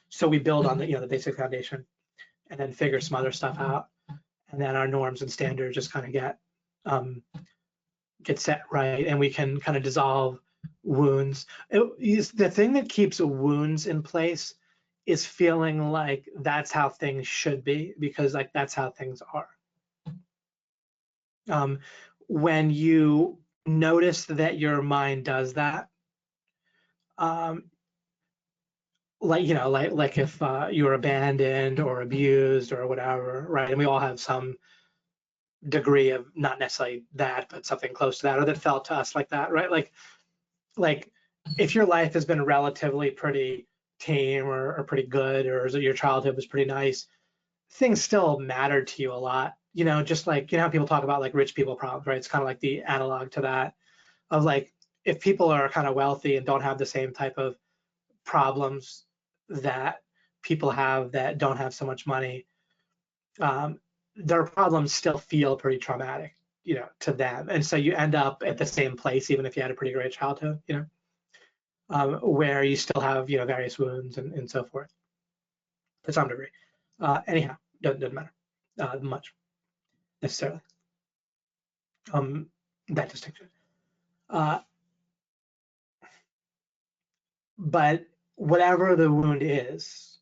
so we build on the basic foundation and then figure some other stuff out. And then our norms and standards just kind of get set right, and we can kind of dissolve wounds. The thing that keeps wounds in place is feeling like that's how things should be, because like that's how things are. When you notice that your mind does that, like if you're abandoned or abused or whatever, right? And we all have some degree of, not necessarily that, but something close to that, or that felt to us like that, right? Like if your life has been relatively pretty tame or pretty good, or your childhood was pretty nice, things still matter to you a lot. Just like, how people talk about like rich people problems, right? It's kind of like the analog to that of like, if people are kind of wealthy and don't have the same type of problems that people have that don't have so much money, their problems still feel pretty traumatic, to them. And so you end up at the same place, even if you had a pretty great childhood, where you still have, various wounds and so forth to some degree. Anyhow, doesn't matter much necessarily. That distinction. But whatever the wound is,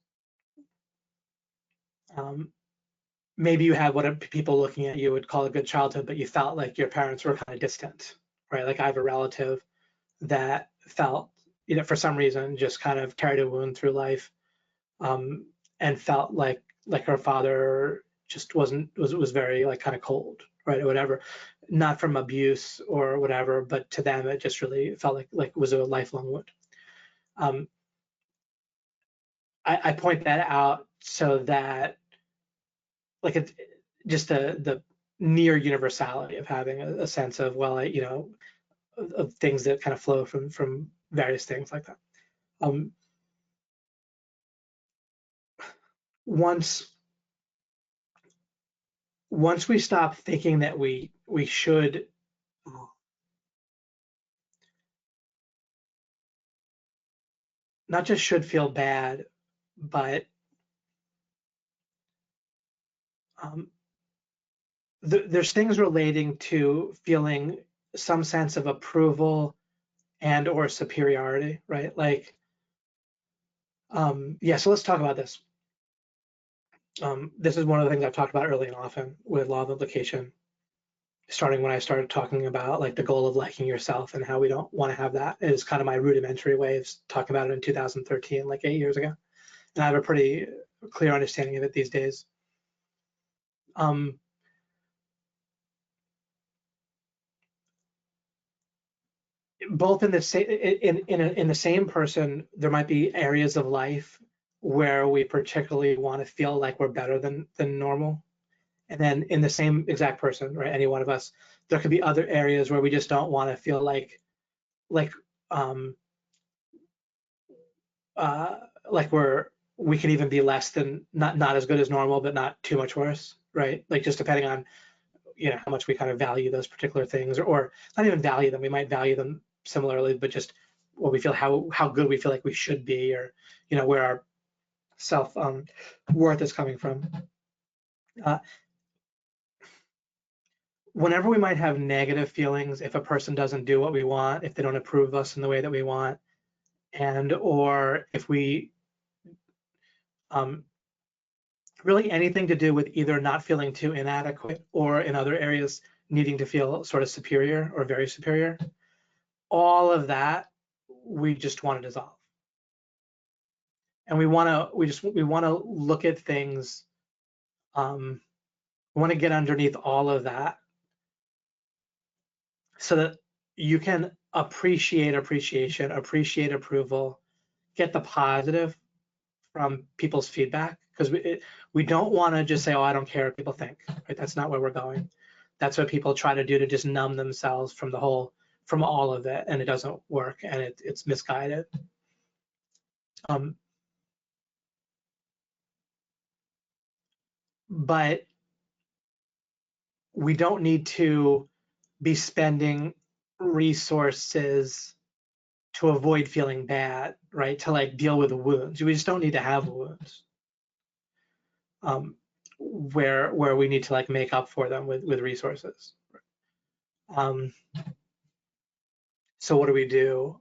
maybe you had what people looking at you would call a good childhood, but you felt like your parents were kind of distant, right? Like I have a relative that felt, for some reason, just kind of carried a wound through life, and felt like her father just was very like kind of cold, right, or whatever, not from abuse or whatever, but to them it just really felt like it was a lifelong wound. I point that out so that like it's just the near universality of having a sense of, well, of things that kind of flow from various things like that. Once we stop thinking that we should not just should feel bad, but there's things relating to feeling some sense of approval and or superiority, right? Like, yeah, so let's talk about this. This is one of the things I've talked about early and often with law of implication, starting when I started talking about like the goal of liking yourself and how we don't want to have that. Is kind of my rudimentary way of talking about it in 2013, like 8 years ago. And I have a pretty clear understanding of it these days. Both in the same in the same person, there might be areas of life where we particularly want to feel like we're better than normal, and then in the same exact person, right, any one of us, there could be other areas where we just don't want to feel like we can even be less than, not as good as normal, but not too much worse, right? Like just depending on how much we kind of value those particular things, or not even value them. We might value them similarly, but just what we feel, how good we feel like we should be, or where our self worth is coming from. Whenever we might have negative feelings, if a person doesn't do what we want, if they don't approve of us in the way that we want, and or if we really anything to do with either not feeling too inadequate, or in other areas needing to feel sort of superior or very superior, all of that we just want to dissolve. And we want to look at things, we want to get underneath all of that so that you can appreciate appreciation, appreciate approval, get the positive from people's feedback, because we don't want to just say, oh, I don't care what people think, right? That's not where we're going. That's what people try to do to just numb themselves from the whole from all of it, and it doesn't work, and it's misguided. But we don't need to be spending resources to avoid feeling bad, right? To like deal with the wounds. We just don't need to have wounds where we need to like make up for them with resources. So what do we do?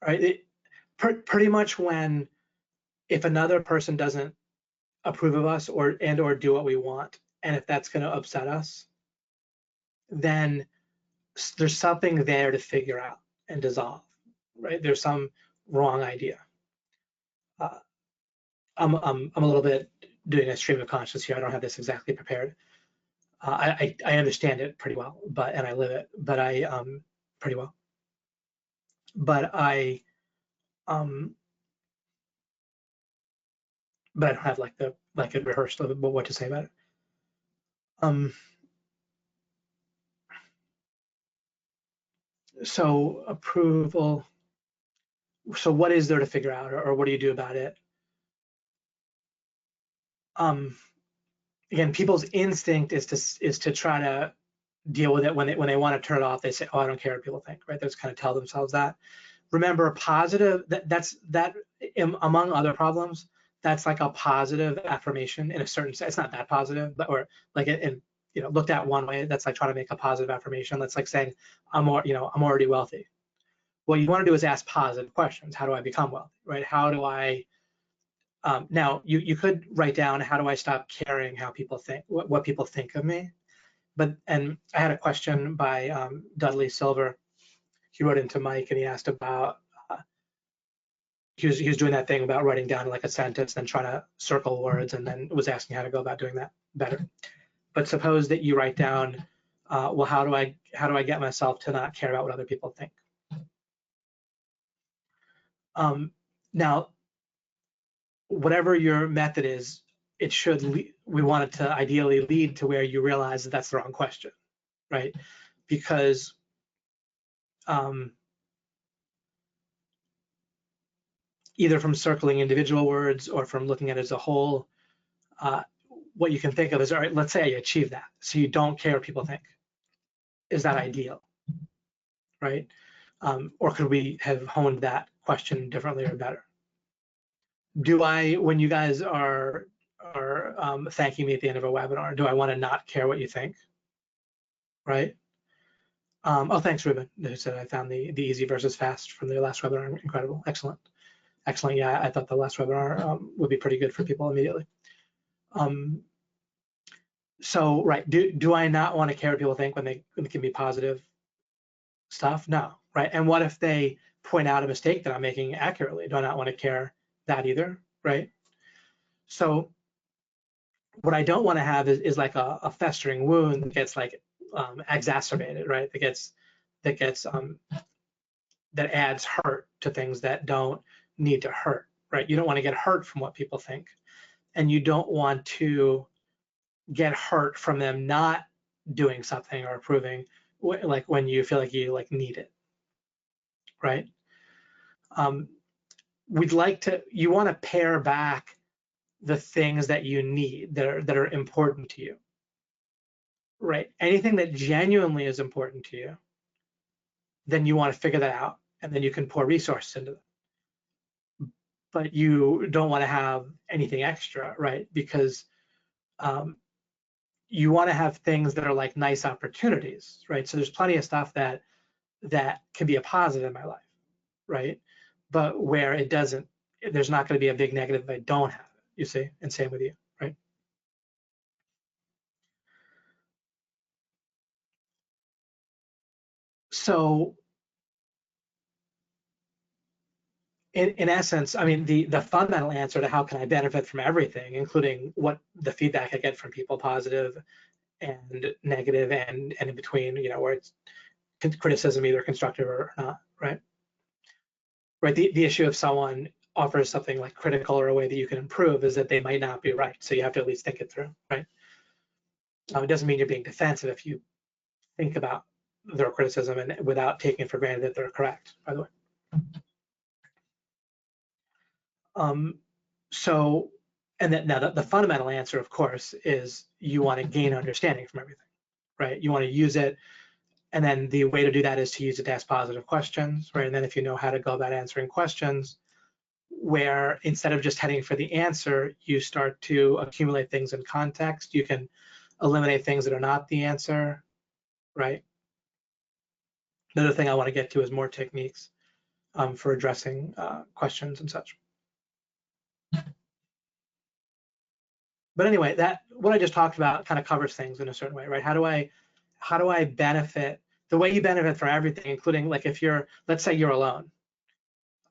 Right? Pretty much if another person doesn't approve of us or do what we want, and if that's going to upset us, then there's something there to figure out and dissolve, right? There's some wrong idea. I'm a little bit doing a stream of consciousness here. I don't have this exactly prepared. I understand it pretty well, and I live it, but pretty well. But I don't have like it rehearsed what to say about it. So approval. So what is there to figure out, or what do you do about it? Again, people's instinct is to try to deal with it when they want to turn it off. They say, "Oh, I don't care what people think," right? They just kind of tell themselves that. Remember, positive. That's among other problems. That's like a positive affirmation in a certain sense. It's not that positive, but or like looked at one way, that's like trying to make a positive affirmation. That's like saying, I'm already wealthy. What you want to do is ask positive questions. How do I become wealthy, right? How do I, now you could write down, how do I stop caring how people think, what people think of me? And I had a question by Dudley Silver. He wrote into Mike and he asked about, he was doing that thing about writing down like a sentence, then trying to circle words, and then was asking how to go about doing that better. But suppose that you write down, well, how do I get myself to not care about what other people think? Now, whatever your method is, it should we want it to ideally lead to where you realize that that's the wrong question, right? Because either from circling individual words or from looking at it as a whole, what you can think of is, all right, let's say I achieve that. So you don't care what people think. Is that ideal, right? Or could we have honed that question differently or better? Do I, when you guys are thanking me at the end of a webinar, do I want to not care what you think, right? Oh, thanks, Ruben, who said I found the easy versus fast from the last webinar incredible. Excellent. Excellent. Yeah, I thought the last webinar would be pretty good for people immediately. So, right, do I not want to care what people think when they can be positive stuff? No, right? And what if they point out a mistake that I'm making accurately? Do I not want to care that either, right? So what I don't want to have is like a festering wound that gets like exacerbated, right? That adds hurt to things that don't need to hurt, right? You don't want to get hurt from what people think, and you don't want to get hurt from them not doing something or approving, like when you feel like you like need it, right? You want to pare back the things that you need that are important to you, right? Anything that genuinely is important to you, then you want to figure that out, and then you can pour resources into them. But you don't want to have anything extra, right? Because you want to have things that are like nice opportunities, right? So there's plenty of stuff that can be a positive in my life, right? But where it doesn't, there's not going to be a big negative if I don't have it, you see? And same with you, right? So in essence, I mean, the fundamental answer to how can I benefit from everything, including what the feedback I get from people, positive and negative and in between, where it's criticism, either constructive or not, right? Right. The issue if someone offers something like critical or a way that you can improve is that they might not be right. So you have to at least think it through, right? It doesn't mean you're being defensive if you think about their criticism and without taking for granted that they're correct, by the way. So, and then now the fundamental answer, of course, is you want to gain understanding from everything, right? You want to use it, and then the way to do that is to use it to ask positive questions, right? And then if you know how to go about answering questions, where instead of just heading for the answer, you start to accumulate things in context. You can eliminate things that are not the answer, right? Another thing I want to get to is more techniques for addressing questions and such. But anyway, that what I just talked about kind of covers things in a certain way, right? How do I benefit? The way you benefit from everything, including like if you're, let's say you're alone,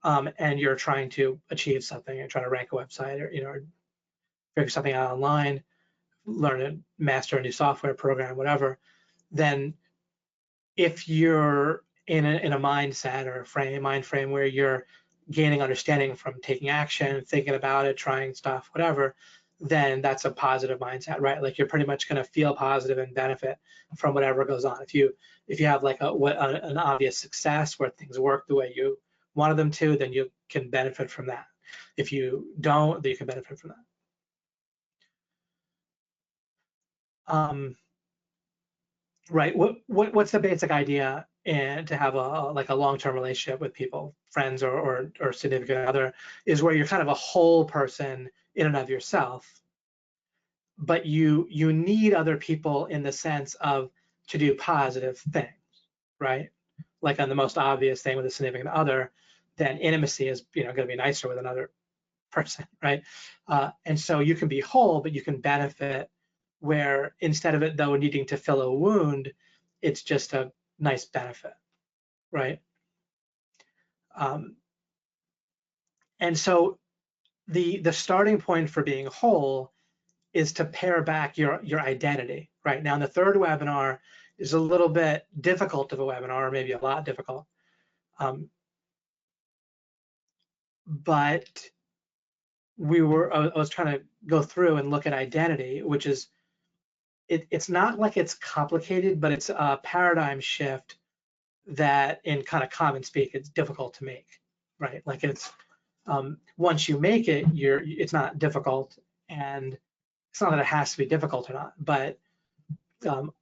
and you're trying to achieve something, you're trying to rank a website, or figure something out online, learn to master a new software program, whatever. Then, if you're in a mindset or a mind frame where you're gaining understanding from taking action, thinking about it, trying stuff, whatever, then that's a positive mindset, right? Like you're pretty much going to feel positive and benefit from whatever goes on. If you have like an obvious success where things work the way you wanted them to, then you can benefit from that. If you don't, then you can benefit from that. Right. What's the basic idea and to have a long-term relationship with people, friends or significant other, is where you're kind of a whole person in and of yourself, but you need other people in the sense of to do positive things, right? Like on the most obvious thing with a significant other, then intimacy is going to be nicer with another person, right? And so you can be whole, but you can benefit where instead of it though needing to fill a wound, it's just a nice benefit, right? And so the starting point for being whole is to pare back your identity, right? Now, in the third webinar is a little bit difficult of a webinar, or maybe a lot difficult, but I was trying to go through and look at identity, which is it's not like it's complicated, but it's a paradigm shift that in kind of common speak, it's difficult to make, right? Like it's, once you make it, it's not difficult, and it's not that it has to be difficult or not, but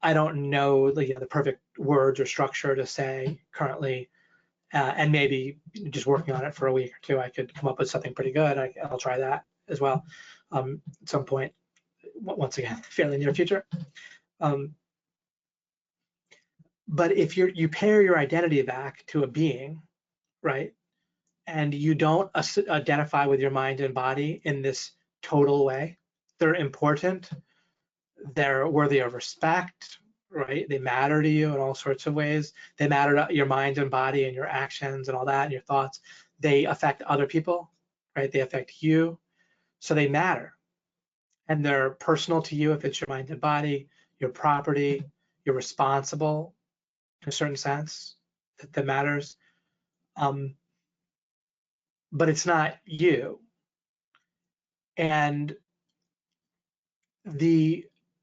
I don't know the perfect words or structure to say currently, and maybe just working on it for a week or two, I could come up with something pretty good. I'll try that as well at some point, once again, fairly near future. But if you pair your identity back to a being, right, and you don't identify with your mind and body in this total way, they're important, they're worthy of respect, right? They matter to you in all sorts of ways. They matter to your mind and body and your actions and all that and your thoughts. They affect other people, right? They affect you, so they matter. And they're personal to you if it's your mind and body, your property, you're responsible in a certain sense that matters. But it's not you. And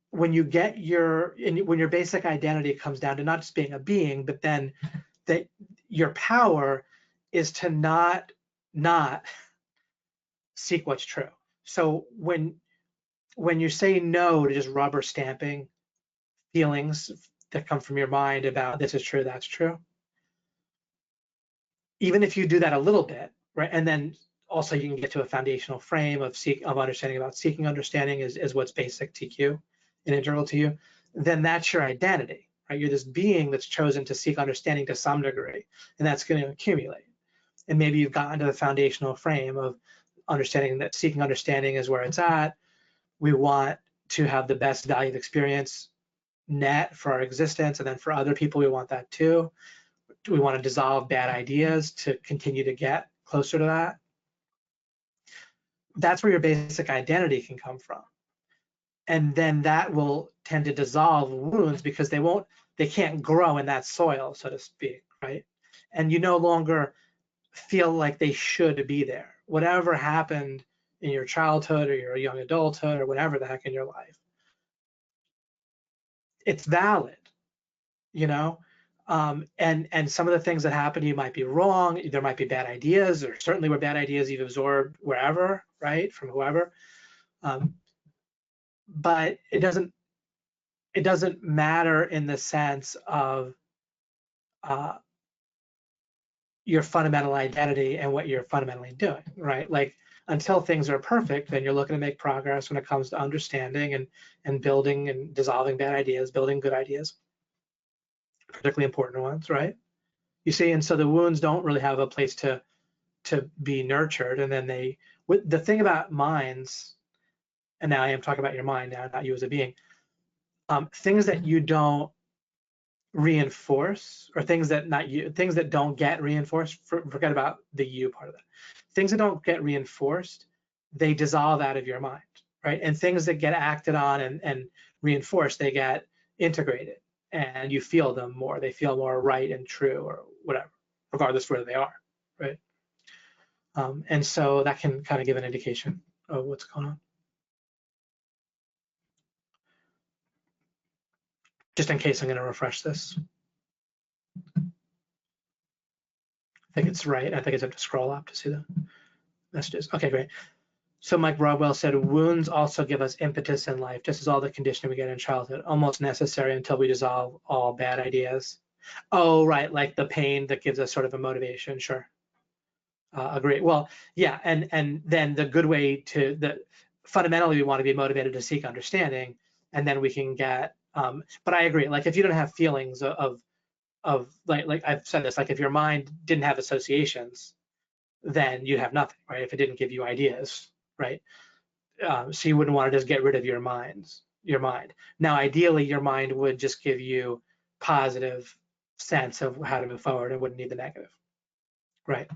when your basic identity comes down to not just being a being, but then that your power is to not seek what's true. So when you say no to just rubber stamping feelings that come from your mind about this is true, that's true, even if you do that a little bit, right, and then also you can get to a foundational frame of understanding about seeking understanding is what's basic TQ and integral to you, then that's your identity, right? You're this being that's chosen to seek understanding to some degree, and that's going to accumulate. And maybe you've gotten to the foundational frame of understanding that seeking understanding is where it's at. We want to have the best valued experience net for our existence, and then for other people, we want that too. We want to dissolve bad ideas to continue to get closer to that. That's where your basic identity can come from. And then that will tend to dissolve wounds because they can't grow in that soil, so to speak, right? And you no longer feel like they should be there. Whatever happened in your childhood or your young adulthood or whatever the heck in your life, it's valid, you know. And some of the things that happen to you might be wrong. There might be bad ideas, or certainly were bad ideas you've absorbed wherever, right, from whoever. But it doesn't matter in the sense of your fundamental identity and what you're fundamentally doing, right? Like, until things are perfect, then you're looking to make progress when it comes to understanding and building and dissolving bad ideas, building good ideas, particularly important ones, right? You see, and so the wounds don't really have a place to be nurtured, and then the thing about minds, and now I am talking about your mind now, not you as a being, things that you don't reinforce, or things that don't get reinforced, forget about the you part of that. Things that don't get reinforced, they dissolve out of your mind, right? And things that get acted on and reinforced, they get integrated, and you feel them more. They feel more right and true, or whatever, regardless of where they are, right? And so that can kind of give an indication of what's going on. Just in case, I'm going to refresh this. I think it's right. I think it's up to scroll up to see the messages. Okay, great. So Mike Broadwell said, wounds also give us impetus in life, just as all the conditioning we get in childhood, almost necessary until we dissolve all bad ideas. Oh, right, like the pain that gives us sort of a motivation, sure. Agree. Well, yeah, and then the good way fundamentally we want to be motivated to seek understanding, and then we can get, but I agree, like if you don't have feelings of like I've said this, like if your mind didn't have associations, then you'd have nothing, right? If it didn't give you ideas, right? So you wouldn't want to just get rid of your mind. Now, ideally, your mind would just give you positive sense of how to move forward and wouldn't need the negative, right?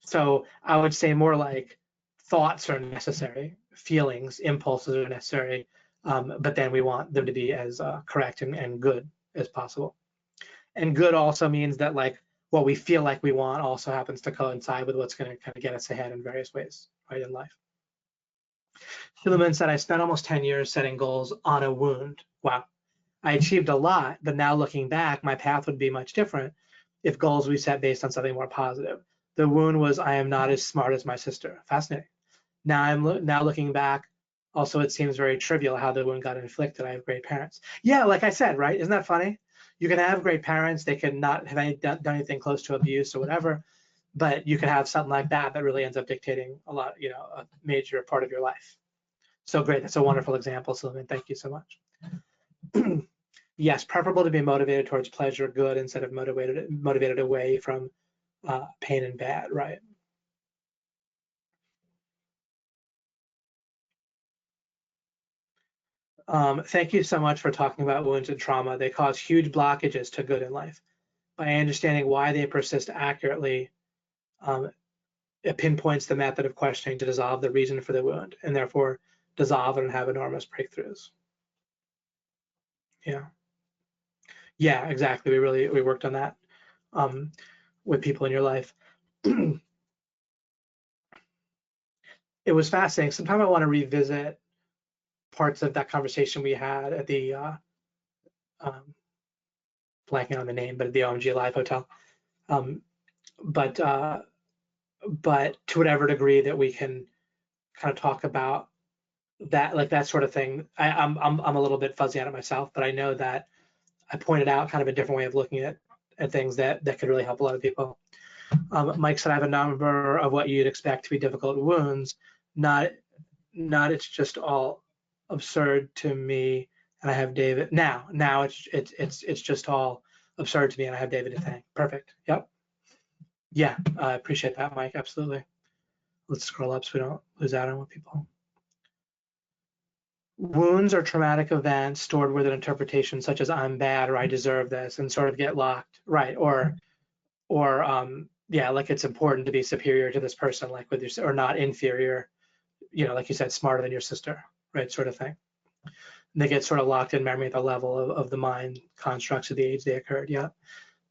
So I would say more like thoughts are necessary, feelings, impulses are necessary, but then we want them to be as correct and good as possible. And good also means that like what we feel like we want also happens to coincide with what's going to kind of get us ahead in various ways, right, in life. Suleiman said, I spent almost 10 years setting goals on a wound. Wow. I achieved a lot, but now looking back, my path would be much different if goals we set based on something more positive. The wound was, I am not as smart as my sister. Fascinating. Now looking back, also it seems very trivial how the wound got inflicted. I have great parents. Yeah, like I said, right? Isn't that funny? You can have great parents. They could not have done anything close to abuse or whatever, but you can have something like that really ends up dictating a lot, a major part of your life. So great. That's a wonderful example, Sylvan. Thank you so much. Yes, preferable to be motivated towards pleasure, good, instead of motivated away from pain and bad, right? Thank you so much for talking about wounds and trauma. They cause huge blockages to good in life. By understanding why they persist accurately, it pinpoints the method of questioning to dissolve the reason for the wound, and therefore dissolve and have enormous breakthroughs. Yeah, exactly. We worked on that with people in your life. It was fascinating. Sometime I want to revisit parts of that conversation we had at the blanking on the name, but at the OMG Live Hotel. But to whatever degree that we can kind of talk about that, like that sort of thing, I'm a little bit fuzzy on it myself, but I know that I pointed out kind of a different way of looking at things that could really help a lot of people. Mike said, I have a number of what you'd expect to be difficult wounds. Not it's just all absurd to me, and I have David. Now it's just all absurd to me, and I have David to thank. Perfect. Yep. Yeah, I appreciate that, Mike. Absolutely. Let's scroll up so we don't lose out on what people. Wounds are traumatic events stored with an interpretation such as I'm bad or I deserve this, and sort of get locked, right? Or yeah, like it's important to be superior to this person, like with your, or not inferior, like you said, smarter than your sister, right? Sort of thing. And they get sort of locked in memory at the level of the mind constructs of the age they occurred. Yeah.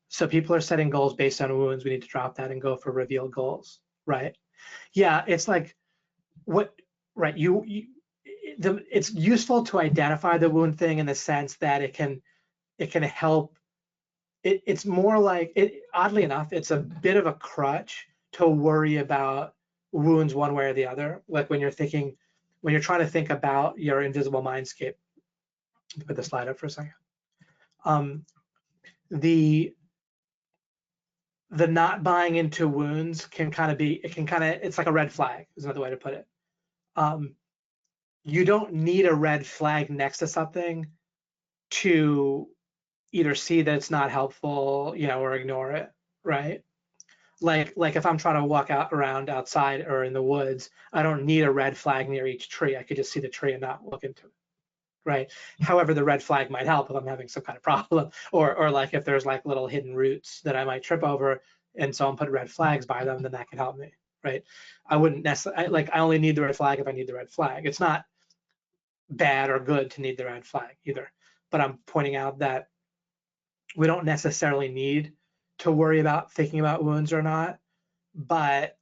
So people are setting goals based on wounds. We need to drop that and go for revealed goals, right? Yeah, it's like right. it's useful to identify the wound thing in the sense that it can help. It's more like, oddly enough, it's a bit of a crutch to worry about wounds one way or the other. Like when you're trying to think about your invisible mindscape. Put the slide up for a second. The not buying into wounds can kind of be, it's like a red flag is another way to put it. You don't need a red flag next to something to either see that it's not helpful, or ignore it, right? Like if I'm trying to walk around outside or in the woods, I don't need a red flag near each tree. I could just see the tree and not look into it, right? However, the red flag might help if I'm having some kind of problem, or like if there's like little hidden roots that I might trip over, and someone put red flags by them, then that can help me, right? I wouldn't necessarily, I only need the red flag if I need the red flag. It's not bad or good to need the red flag either, but I'm pointing out that we don't necessarily need to worry about thinking about wounds or not, but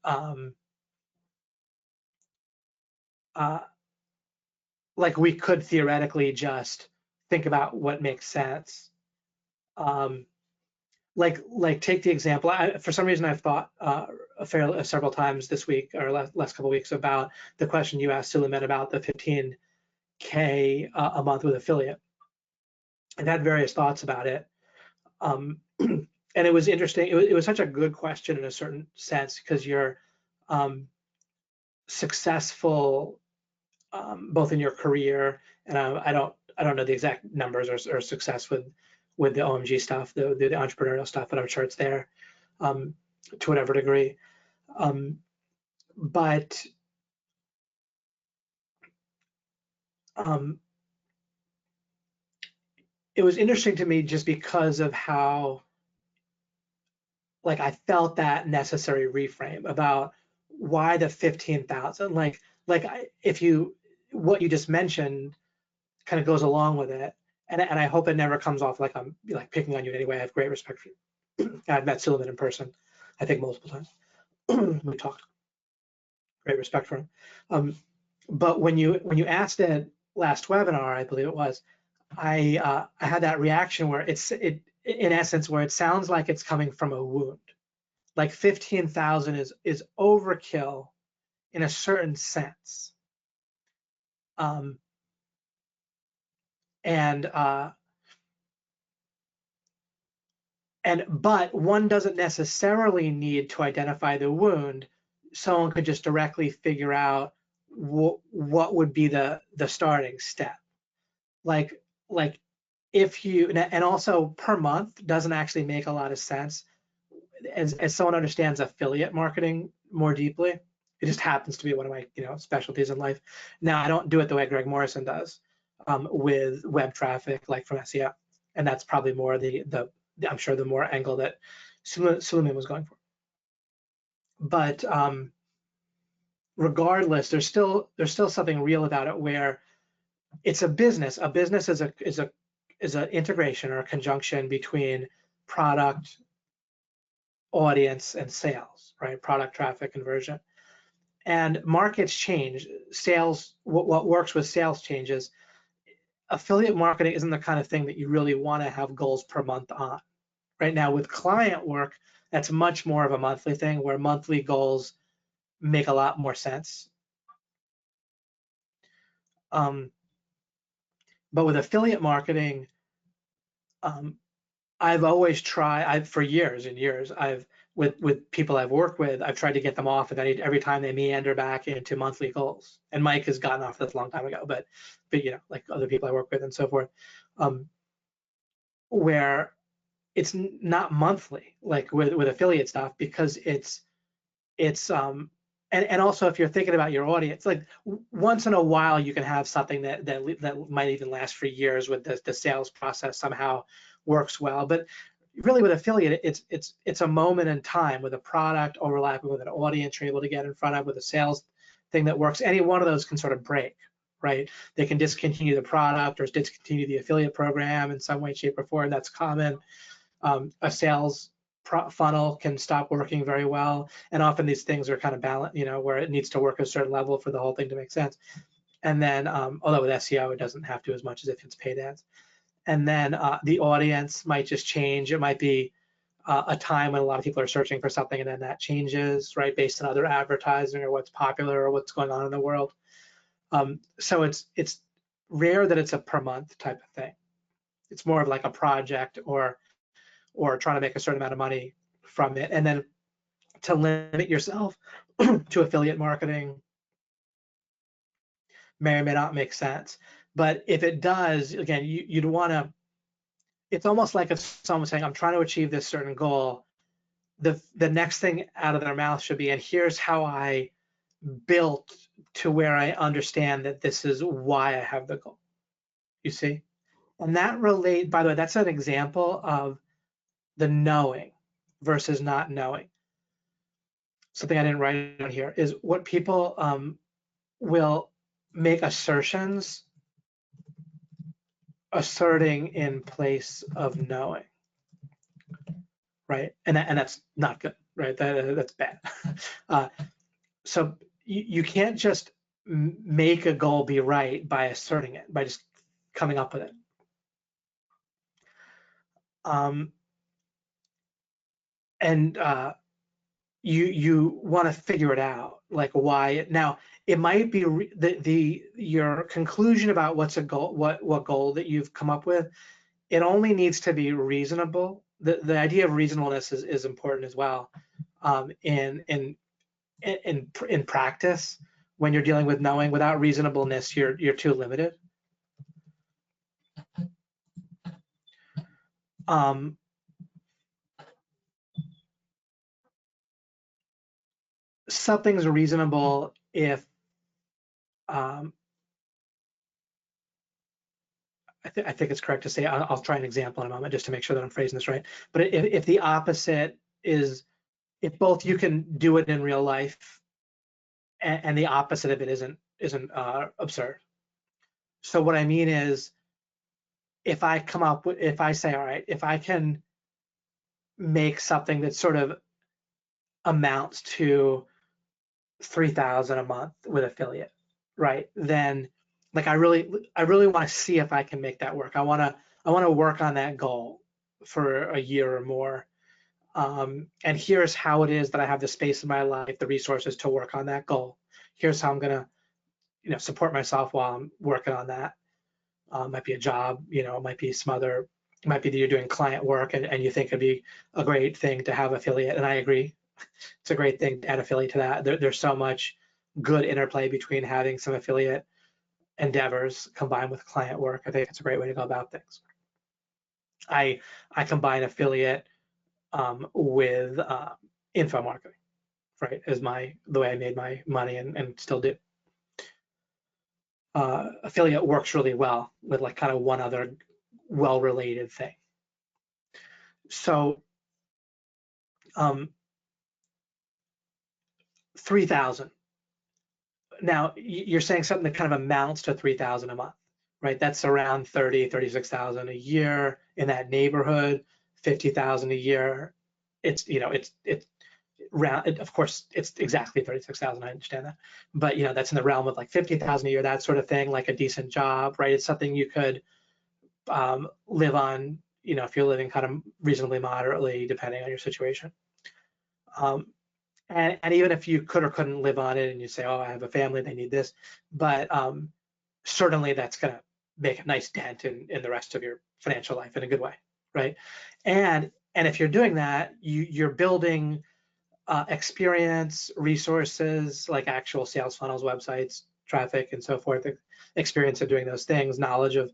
like we could theoretically just think about what makes sense. Like take the example. For some reason, I've thought several times this week or last couple of weeks about the question you asked Suleiman about the 15K a month with affiliate. I've had various thoughts about it. And it was interesting. It was such a good question in a certain sense, because you're successful both in your career, and I don't know the exact numbers or success with the OMG stuff, the entrepreneurial stuff, but I'm sure it's there to whatever degree. But it was interesting to me just because of how, like, I felt that necessary reframe about why the 15,000. What you just mentioned kind of goes along with it, and I hope it never comes off like I'm like picking on you in any way. I have great respect for you. I've met Suleiman in person, I think multiple times. We talked. Great respect for him. But when you asked it last webinar, I believe it was, I had that reaction where in essence, where it sounds like it's coming from a wound. Like 15,000 is overkill in a certain sense. But one doesn't necessarily need to identify the wound. Someone could just directly figure out what would be the starting step. Like if you, and also per month doesn't actually make a lot of sense as someone understands affiliate marketing more deeply. It just happens to be one of my specialties in life. Now I don't do it the way Greg Morrison does with web traffic, like from SEO, and that's probably more I'm sure the more angle that Suleiman was going for. But regardless, there's still something real about it, where it's a business. A business is an integration or a conjunction between product, audience, and sales, right? Product, traffic, conversion. And markets change. Sales, what works with sales changes. Affiliate marketing isn't the kind of thing that you really want to have goals per month on. Right now with client work, that's much more of a monthly thing, where monthly goals make a lot more sense. But with affiliate marketing, I've always tried, for years and years, with people I've worked with, I've tried to get them off, and every time they meander back into monthly goals. And Mike has gotten off this a long time ago, but like other people I work with and so forth, where it's not monthly, like with affiliate stuff, because it's and also if you're thinking about your audience, like once in a while you can have something that might even last for years with the sales process somehow works well. But really with affiliate, it's a moment in time with a product overlapping with an audience you're able to get in front of, with a sales thing that works. Any one of those can sort of break, right? They can discontinue the product or discontinue the affiliate program in some way, shape, or form. That's common. A sales funnel can stop working very well, and often these things are kind of balanced, where it needs to work a certain level for the whole thing to make sense. And then, although with SEO, it doesn't have to as much as if it's paid ads. And then the audience might just change. It might be a time when a lot of people are searching for something, and then that changes, right, based on other advertising or what's popular or what's going on in the world. So it's rare that it's a per month type of thing. It's more of like a project or trying to make a certain amount of money from it. And then to limit yourself to affiliate marketing may or may not make sense. But if it does, again, you'd want to, it's almost like if someone's saying, I'm trying to achieve this certain goal, the next thing out of their mouth should be, and here's how I built to where I understand that this is why I have the goal. You see? And that by the way, that's an example of the knowing versus not knowing. Something I didn't write down here is what people will make assertions, asserting in place of knowing, right? And that's not good, right? That's bad. So you can't just make a goal be right by asserting it, by just coming up with it. And you want to figure it out, like why. Now it might be your conclusion about what's a goal, what goal that you've come up with. It only needs to be reasonable. The idea of reasonableness is important as well. In practice, when you're dealing with knowing, without reasonableness, you're too limited. Something's reasonable if I think it's correct to say, I'll try an example in a moment just to make sure that I'm phrasing this right. But if the opposite is, if both you can do it in real life and the opposite of it isn't absurd. So what I mean is, if I say, all right, if I can make something that sort of amounts to 3,000 a month with affiliate, right? Then, like, I really want to see if I can make that work. I want to work on that goal for a year or more. And here's how it is that I have the space in my life, the resources to work on that goal. Here's how I'm gonna, support myself while I'm working on that. Might be a job, it might be some other, it might be that you're doing client work and you think it'd be a great thing to have affiliate. And I agree, it's a great thing to add affiliate to that. There's so much good interplay between having some affiliate endeavors combined with client work. I think it's a great way to go about things. I combine affiliate with info marketing, right, as the way I made my money and still do. Affiliate works really well with like kind of one other well-related thing. So 3,000. Now you're saying something that kind of amounts to 3,000 a month, right? That's around 36,000 a year, in that neighborhood. 50,000 a year. It's round. Of course, it's exactly 36,000. I understand that, but that's in the realm of like 50,000 a year, that sort of thing, like a decent job, right? It's something you could live on, if you're living kind of reasonably moderately, depending on your situation. And even if you could or couldn't live on it, and you say, oh, I have a family, they need this, but certainly that's going to make a nice dent in the rest of your financial life in a good way, right? And if you're doing that, you're building experience, resources, like actual sales funnels, websites, traffic, and so forth, experience of doing those things, knowledge of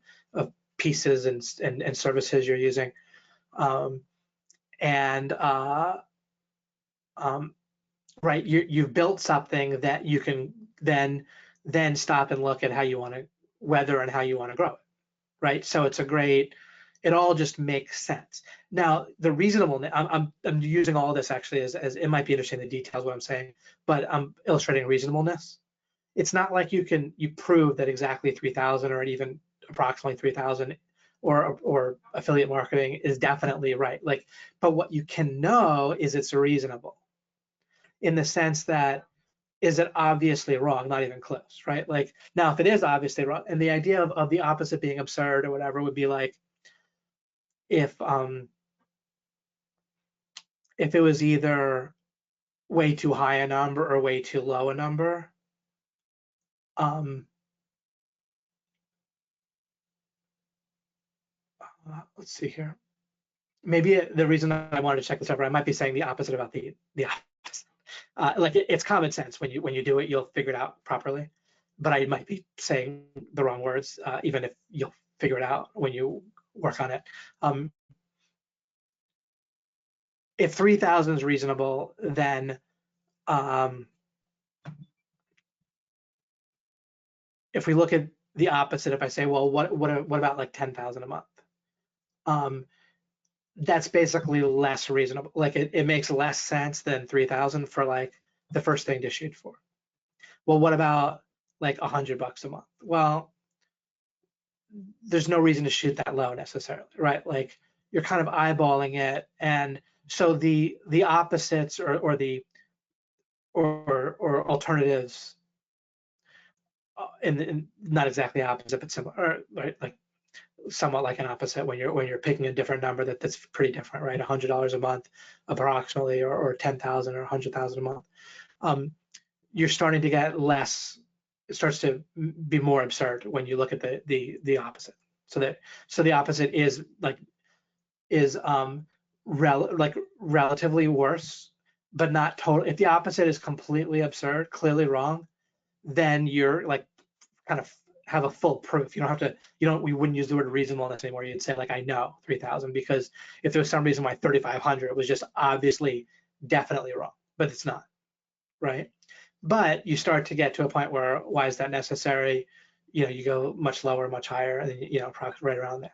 pieces and services you're using, right, you've built something that you can then stop and look at how you want to whether and how you want to grow it, right? So it's it all just makes sense. Now, the reasonableness, I'm using all this actually as it might be interesting, the details what I'm saying, but I'm illustrating reasonableness. It's not like you prove that exactly 3,000 or even approximately 3,000 or affiliate marketing is definitely right. But what you can know is it's reasonable, in the sense that is it obviously wrong? Not even close, right? Like now, if it is obviously wrong, and the idea of the opposite being absurd or whatever would be like if it was either way too high a number or way too low a number. Let's see here. Maybe the reason I wanted to check this over, I might be saying the opposite about the opposite. Like it's common sense when you do it, you'll figure it out properly. But I might be saying the wrong words, even if you'll figure it out when you work on it. If 3,000 is reasonable, then if we look at the opposite, if I say, well, what about like 10,000 a month? That's basically less reasonable. Like it makes less sense than 3,000 for like the first thing to shoot for. Well, what about like $100 a month? Well, there's no reason to shoot that low necessarily, right? Like you're kind of eyeballing it, and so the opposites or alternatives, in not exactly opposite but similar, right? Like somewhat like an opposite when you're picking a different number that's pretty different, right? $100 a month approximately, or 10,000 or 100,000 a month. You're starting to get less. It starts to be more absurd when you look at the opposite. So the opposite is relatively worse, but not total. If the opposite is completely absurd, clearly wrong, then you're like kind of have a full proof. You don't have to, we wouldn't use the word reasonableness anymore. You'd say like, I know 3,000, because if there was some reason why 3,500 was just obviously definitely wrong, but it's not, right? But you start to get to a point where, why is that necessary? You go much lower, much higher, and then, right around there.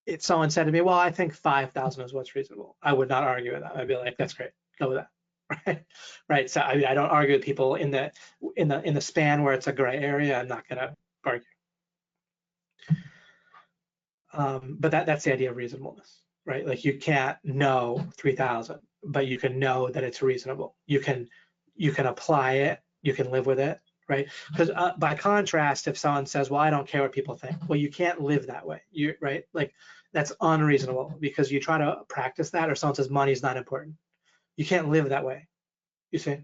If someone said to me, well, I think 5,000 is what's reasonable, I would not argue with that. I'd be like, that's great, go with that. Right. So I mean, I don't argue with people in the span where it's a gray area. I'm not going to argue. But that's the idea of reasonableness, right? Like you can't know 3,000, but you can know that it's reasonable. You can apply it. You can live with it, right? Because by contrast, if someone says, well, I don't care what people think, well, you can't live that way. Right? Like that's unreasonable, because you try to practice that, or someone says money is not important. You can't live that way. You see?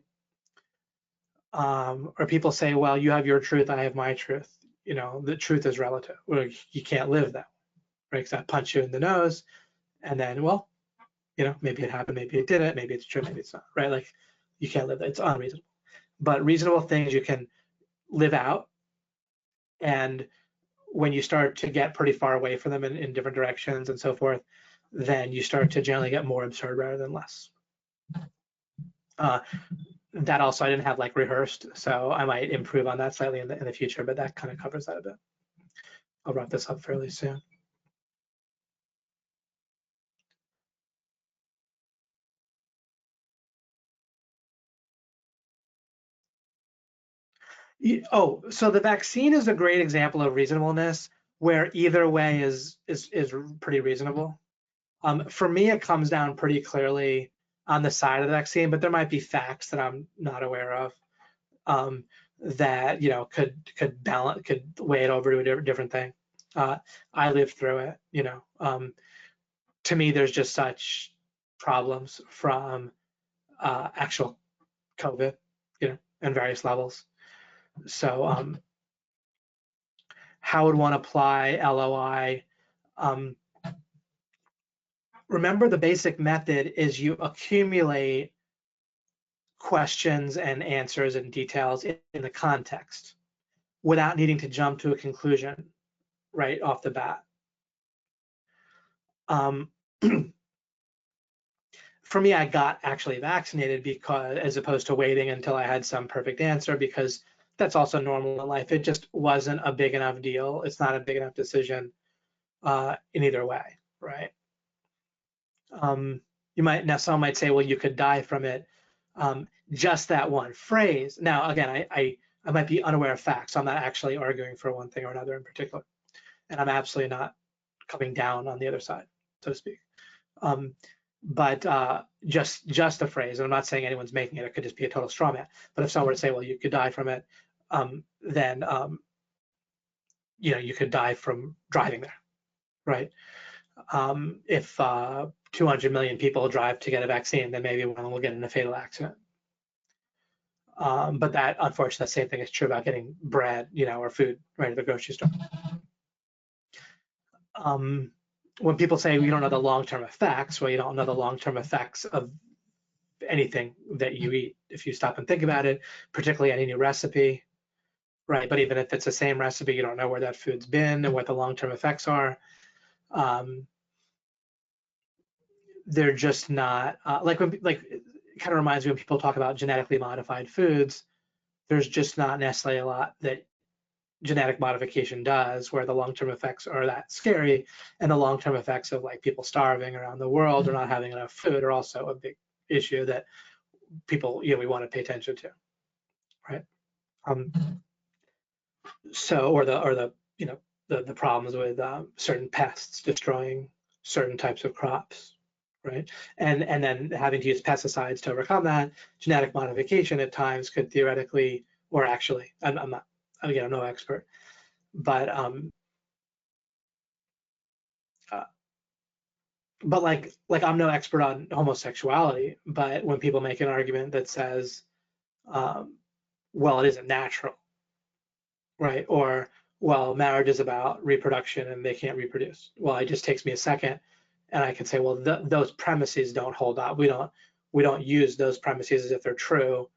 Or people say, well, you have your truth, I have my truth. The truth is relative. Well, you can't live that way, right? Because I punch you in the nose, and then, well, maybe it happened, maybe it didn't, maybe it's true, maybe it's not, right? Like you can't live that. It's unreasonable. But reasonable things you can live out, and when you start to get pretty far away from them in different directions and so forth, then you start to generally get more absurd rather than less. That also I didn't have like rehearsed, so I might improve on that slightly in the future, but that kind of covers that a bit. I'll wrap this up fairly soon. Oh, so the vaccine is a great example of reasonableness, where either way is pretty reasonable. For me, it comes down pretty clearly on the side of the vaccine, but there might be facts that I'm not aware of that could weigh it over to a different thing. I lived through it. To me, there's just such problems from actual COVID, and various levels. So how would one apply LOI? Remember, the basic method is you accumulate questions and answers and details in the context without needing to jump to a conclusion right off the bat. For me, I got actually vaccinated because, as opposed to waiting until I had some perfect answer, because that's also normal in life. It just wasn't a big enough deal. It's not a big enough decision in either way, right? Someone might say, well, you could die from it. Just that one phrase. Now, again, I might be unaware of facts, so I'm not actually arguing for one thing or another in particular, and I'm absolutely not coming down on the other side, so to speak. But just a phrase, and I'm not saying anyone's making it, it could just be a total straw man. But if someone were to say, well, you could die from it, then you could die from driving there, right? If 200 million people drive to get a vaccine, then maybe one of them will get in a fatal accident. But that, unfortunately, the same thing is true about getting bread, or food right at the grocery store. When people say we don't know the long-term effects, well, you don't know the long-term effects of anything that you eat if you stop and think about it, particularly any new recipe, right? But even if it's the same recipe, you don't know where that food's been and what the long-term effects are. They're just not it kind of reminds me when people talk about genetically modified foods. There's just not necessarily a lot that genetic modification does where the long-term effects are that scary, and the long-term effects of like people starving around the world or not having enough food are also a big issue that people we want to pay attention to, right? So or the problems with certain pests destroying certain types of crops, right? And then having to use pesticides to overcome that. Genetic modification at times could theoretically, or actually, I'm not, again, I'm no expert, but like I'm no expert on homosexuality, but when people make an argument that says, well, it isn't natural, right? Or, well, marriage is about reproduction and they can't reproduce. Well, it just takes me a second and I can say, well, those premises don't hold up. We don't use those premises as if they're true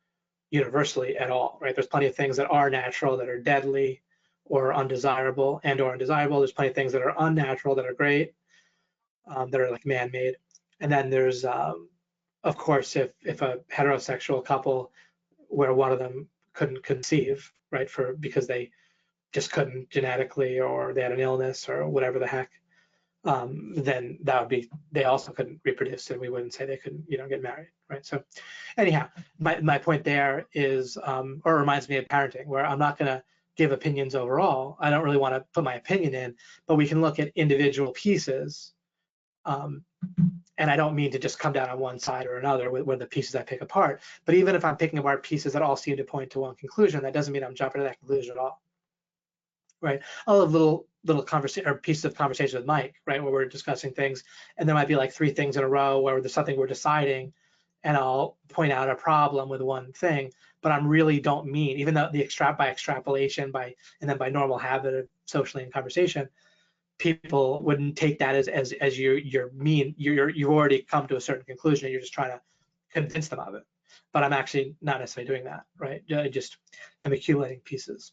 universally at all, right? There's plenty of things that are natural that are deadly or undesirable or undesirable. There's plenty of things that are unnatural that are great, that are like man-made. And then there's, of course, if a heterosexual couple where one of them couldn't conceive, right, because they just couldn't genetically, or they had an illness or whatever the heck, then that would be, they also couldn't reproduce, and we wouldn't say they couldn't, get married, right? So anyhow, my point there is, or it reminds me of parenting, where I'm not going to give opinions overall. I don't really want to put my opinion in, but we can look at individual pieces. And I don't mean to just come down on one side or another with the pieces I pick apart. But even if I'm picking apart pieces that all seem to point to one conclusion, that doesn't mean I'm jumping to that conclusion at all, right? I'll have little conversation or pieces of conversation with Mike, right, where we're discussing things, and there might be like 3 things in a row where there's something we're deciding, and I'll point out a problem with one thing, but I really don't mean, even though by extrapolation, and then by normal habit of socially in conversation, people wouldn't take that as you've already come to a certain conclusion and you're just trying to convince them of it. But I'm actually not necessarily doing that, right? I'm accumulating pieces.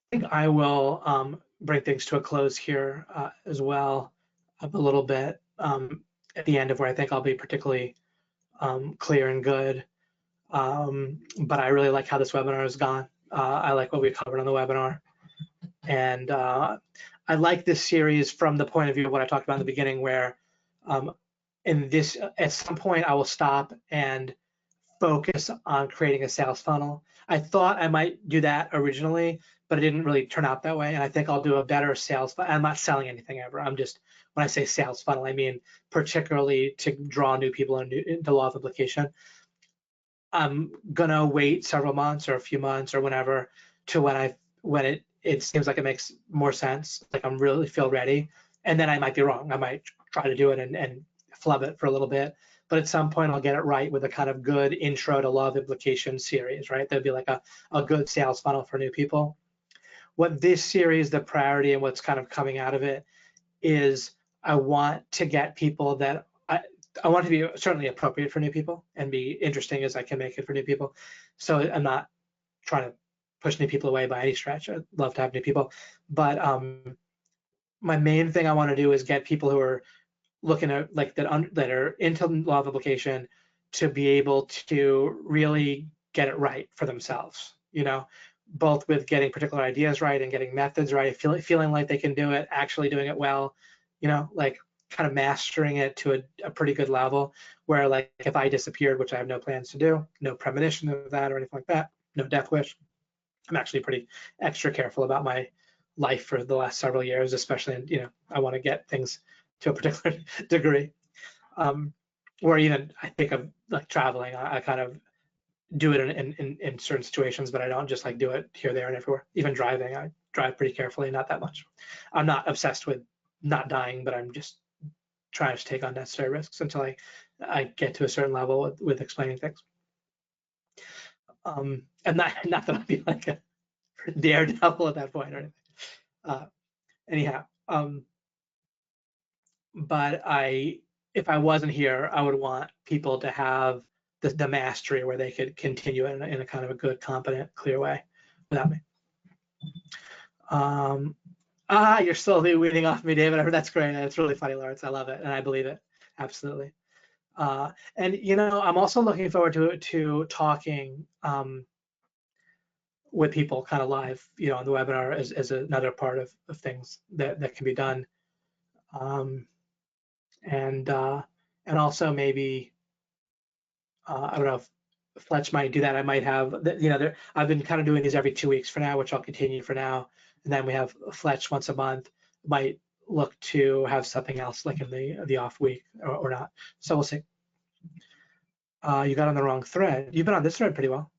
I think I will bring things to a close here as well, a little bit at the end of where I think I'll be particularly clear and good. But I really like how this webinar has gone. I like what we covered on the webinar. And I like this series from the point of view of what I talked about in the beginning, where at some point I will stop and focus on creating a sales funnel. I thought I might do that originally, but it didn't really turn out that way. And I think I'll do a better sales funnel. I'm not selling anything ever. I'm just, when I say sales funnel, I mean particularly to draw new people into law of implication. I'm gonna wait several months or a few months or whenever to when it seems like it makes more sense, like I'm really feel ready, and then I might be wrong. I might try to do it and flub it for a little bit, but at some point I'll get it right with a kind of good intro to law of implication series, right? There'd be like a good sales funnel for new people. What this series, the priority and what's kind of coming out of it is I want to get people that I want it to be certainly appropriate for new people and be interesting as I can make it for new people. So I'm not trying to push new people away by any stretch. I'd love to have new people, but my main thing I want to do is get people who are looking at that are into law of implication to be able to really get it right for themselves. Both with getting particular ideas right and getting methods right, feeling like they can do it, actually doing it well. Like kind of mastering it to a pretty good level where, like, if I disappeared, which I have no plans to do, no premonition of that or anything like that, no death wish, I'm actually pretty extra careful about my life for the last several years, especially, you know, I want to get things to a particular degree. Or even I think of like traveling, I kind of do it in certain situations, but I don't just like do it here, there, and everywhere. Even driving, I drive pretty carefully, not that much. I'm not obsessed with not dying, but I'm just trying to take unnecessary risks until I get to a certain level with explaining things. And not that I'd be like a daredevil at that point or anything. Anyhow, but if I wasn't here, I would want people to have the mastery where they could continue in a kind of a good, competent, clear way without me. You're slowly weaning off me, David. That's great. That's really funny, Lawrence. I love it, and I believe it. Absolutely. And you know, I'm also looking forward to talking with people kind of live, you know, on the webinar as another part of things that can be done. And also maybe I don't know if Fletch might do that. I might have, you know, I've been kind of doing these every 2 weeks for now, which I'll continue for now. And then we have Fletch once a month. Might look to have something else like in the off week or not. So we'll see. You got on the wrong thread. You've been on this thread pretty well.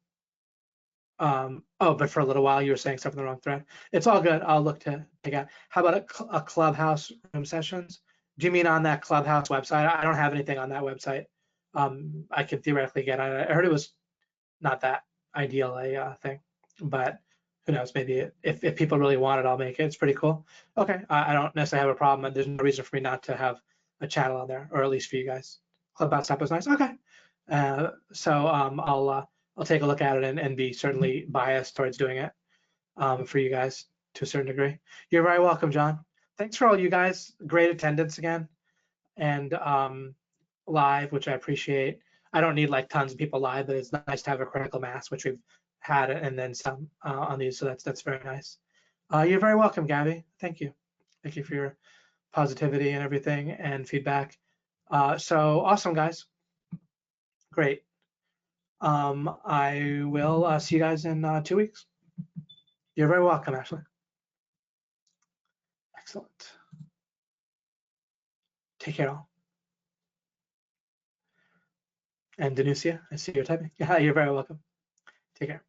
Oh, but for a little while you were saying stuff in the wrong thread. It's all good. I'll look to take out. How about a Clubhouse room sessions? Do you mean on that Clubhouse website? I don't have anything on that website. I could theoretically get on it. I heard it was not that ideal a thing, but who knows? Maybe if people really want it, I'll make it. It's pretty cool. Okay, I don't necessarily have a problem, and there's no reason for me not to have a channel on there, or at least for you guys. Clubhouse app was nice. Okay, so I'll take a look at it and be certainly biased towards doing it for you guys to a certain degree. You're very welcome, John. Thanks for all you guys. Great attendance again, and live, which I appreciate. I don't need like tons of people live, but it's nice to have a critical mass, which we've had, and then some on these. So that's very nice. You're very welcome, Gabby. Thank you. Thank you for your positivity and everything and feedback. So awesome, guys. Great. I will see you guys in 2 weeks. You're very welcome, Ashley. Excellent. Take care, all. And Danusia, I see you're typing. Yeah, you're very welcome. Take care.